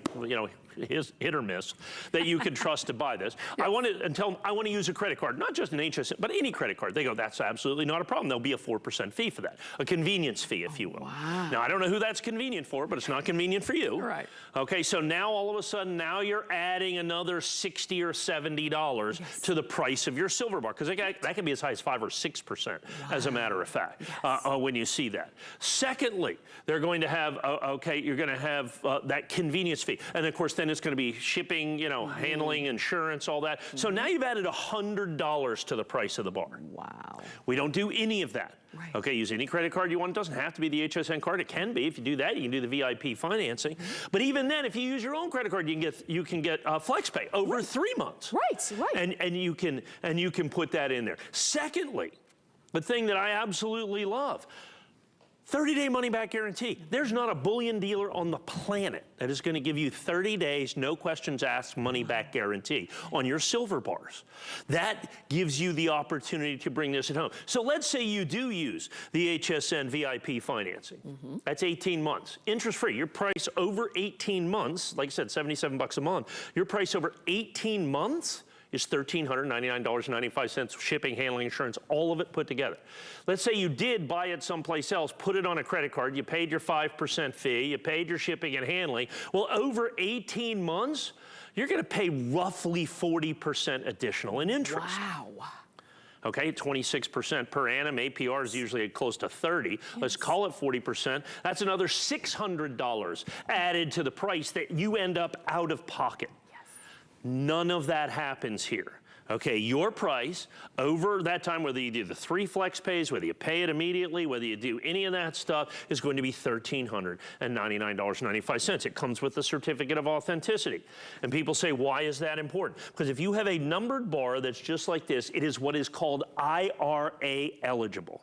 hit or miss, that you can trust to buy this. I want to use a credit card, not just an HSN, but any credit card. They go, that's absolutely not a problem. There'll be a 4% fee for that, a convenience fee, if you will. Wow. Now, I don't know who that's convenient for, but it's not convenient for you. Right. Okay, so now all of a sudden, now you're adding another $60 or $70 to the price of your silver bar, because that can be as high as 5 or 6%, as a matter of fact, when you see that. Secondly, they're going to have, you're going to have that convenience fee. And of course, then it's going to be shipping, handling, insurance, all that. So now you've added $100 to the price of the bar. Wow. We don't do any of that. Right. Okay, use any credit card you want. It doesn't have to be the HSN card. It can be. If you do that, you can do the VIP financing. But even then, if you use your own credit card, you can get FlexPay over 3 months. Right. And you can put that in there. Secondly, the thing that I absolutely love, 30-day money-back guarantee. There's not a bullion dealer on the planet that is going to give you 30 days, no questions asked, money-back guarantee on your silver bars. That gives you the opportunity to bring this at home. So let's say you do use the HSN VIP financing. That's 18 months. Interest-free. Your price over 18 months, like I said, $77 a month. Your price over 18 months is $1,399.95, shipping, handling, insurance, all of it put together. Let's say you did buy it someplace else, put it on a credit card, you paid your 5% fee, you paid your shipping and handling. Well, over 18 months, you're going to pay roughly 40% additional in interest. Wow. Okay, 26% per annum. APR is usually close to 30. Let's call it 40%. That's another $600 added to the price that you end up out of pocket. None of that happens here. Okay, your price over that time, whether you do the 3 flex pays, whether you pay it immediately, whether you do any of that stuff, is going to be $1,399.95. It comes with the certificate of authenticity. And people say, why is that important? Because if you have a numbered bar that's just like this, it is what is called IRA eligible.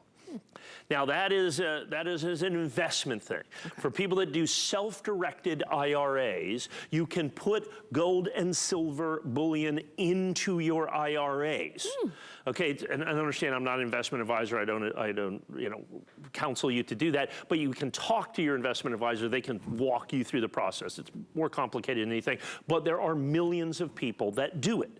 Now that is an investment thing. For people that do self-directed IRAs, you can put gold and silver bullion into your IRAs. Okay, and I understand I'm not an investment advisor. I don't counsel you to do that, but you can talk to your investment advisor. They can walk you through the process. It's more complicated than anything, but there are millions of people that do it.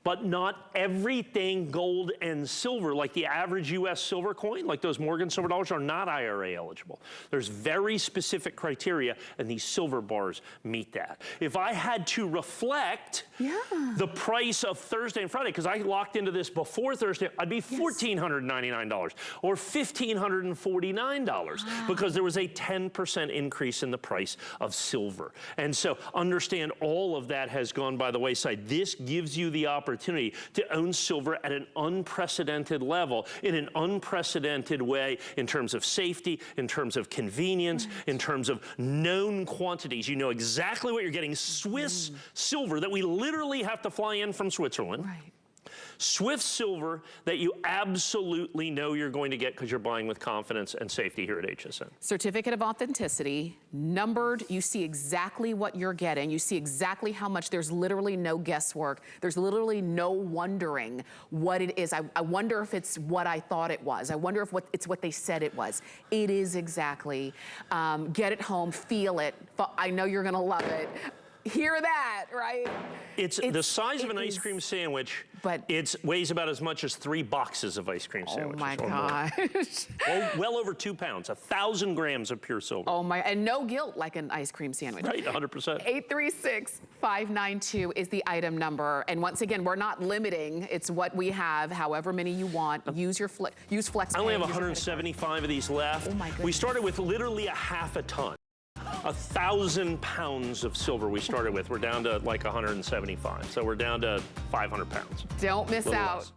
But not everything gold and silver, like the average US silver coin, like those Morgan silver dollars, are not IRA eligible. There's very specific criteria, and these silver bars meet that. If I had to reflect the price of Thursday and Friday, because I locked into this before Thursday, I'd be $1,499 or $1,549 because there was a 10% increase in the price of silver. And so understand all of that has gone by the wayside. This gives you the opportunity to own silver at an unprecedented level, in an unprecedented way, in terms of safety, in terms of convenience, in terms of known quantities. You know exactly what you're getting. Swiss silver that we literally have to fly in from Switzerland. Swift silver that you absolutely know you're going to get because you're buying with confidence and safety here at HSN. Certificate of authenticity, numbered, you see exactly what you're getting. You see exactly how much. There's literally no guesswork. There's literally no wondering what it is. I wonder if it's what I thought it was. I wonder if it's what they said it was. It is exactly. Get it home, feel it. I know you're gonna love it. Hear that, right? It's the size of an ice cream sandwich, but it weighs about as much as 3 boxes of ice cream sandwiches. Oh my gosh. Well over 2 pounds, 1,000 grams of pure silver. Oh my, and no guilt like an ice cream sandwich. Right, 100%. 836-592 is the item number. And once again, we're not limiting. It's what we have, however many you want. Use FlexPay. I only have 175 of these left. Oh my goodness. We started with literally a half a ton. 1,000 pounds of silver we started with. We're down to like 175. So we're down to 500 pounds. Don't miss out. Less.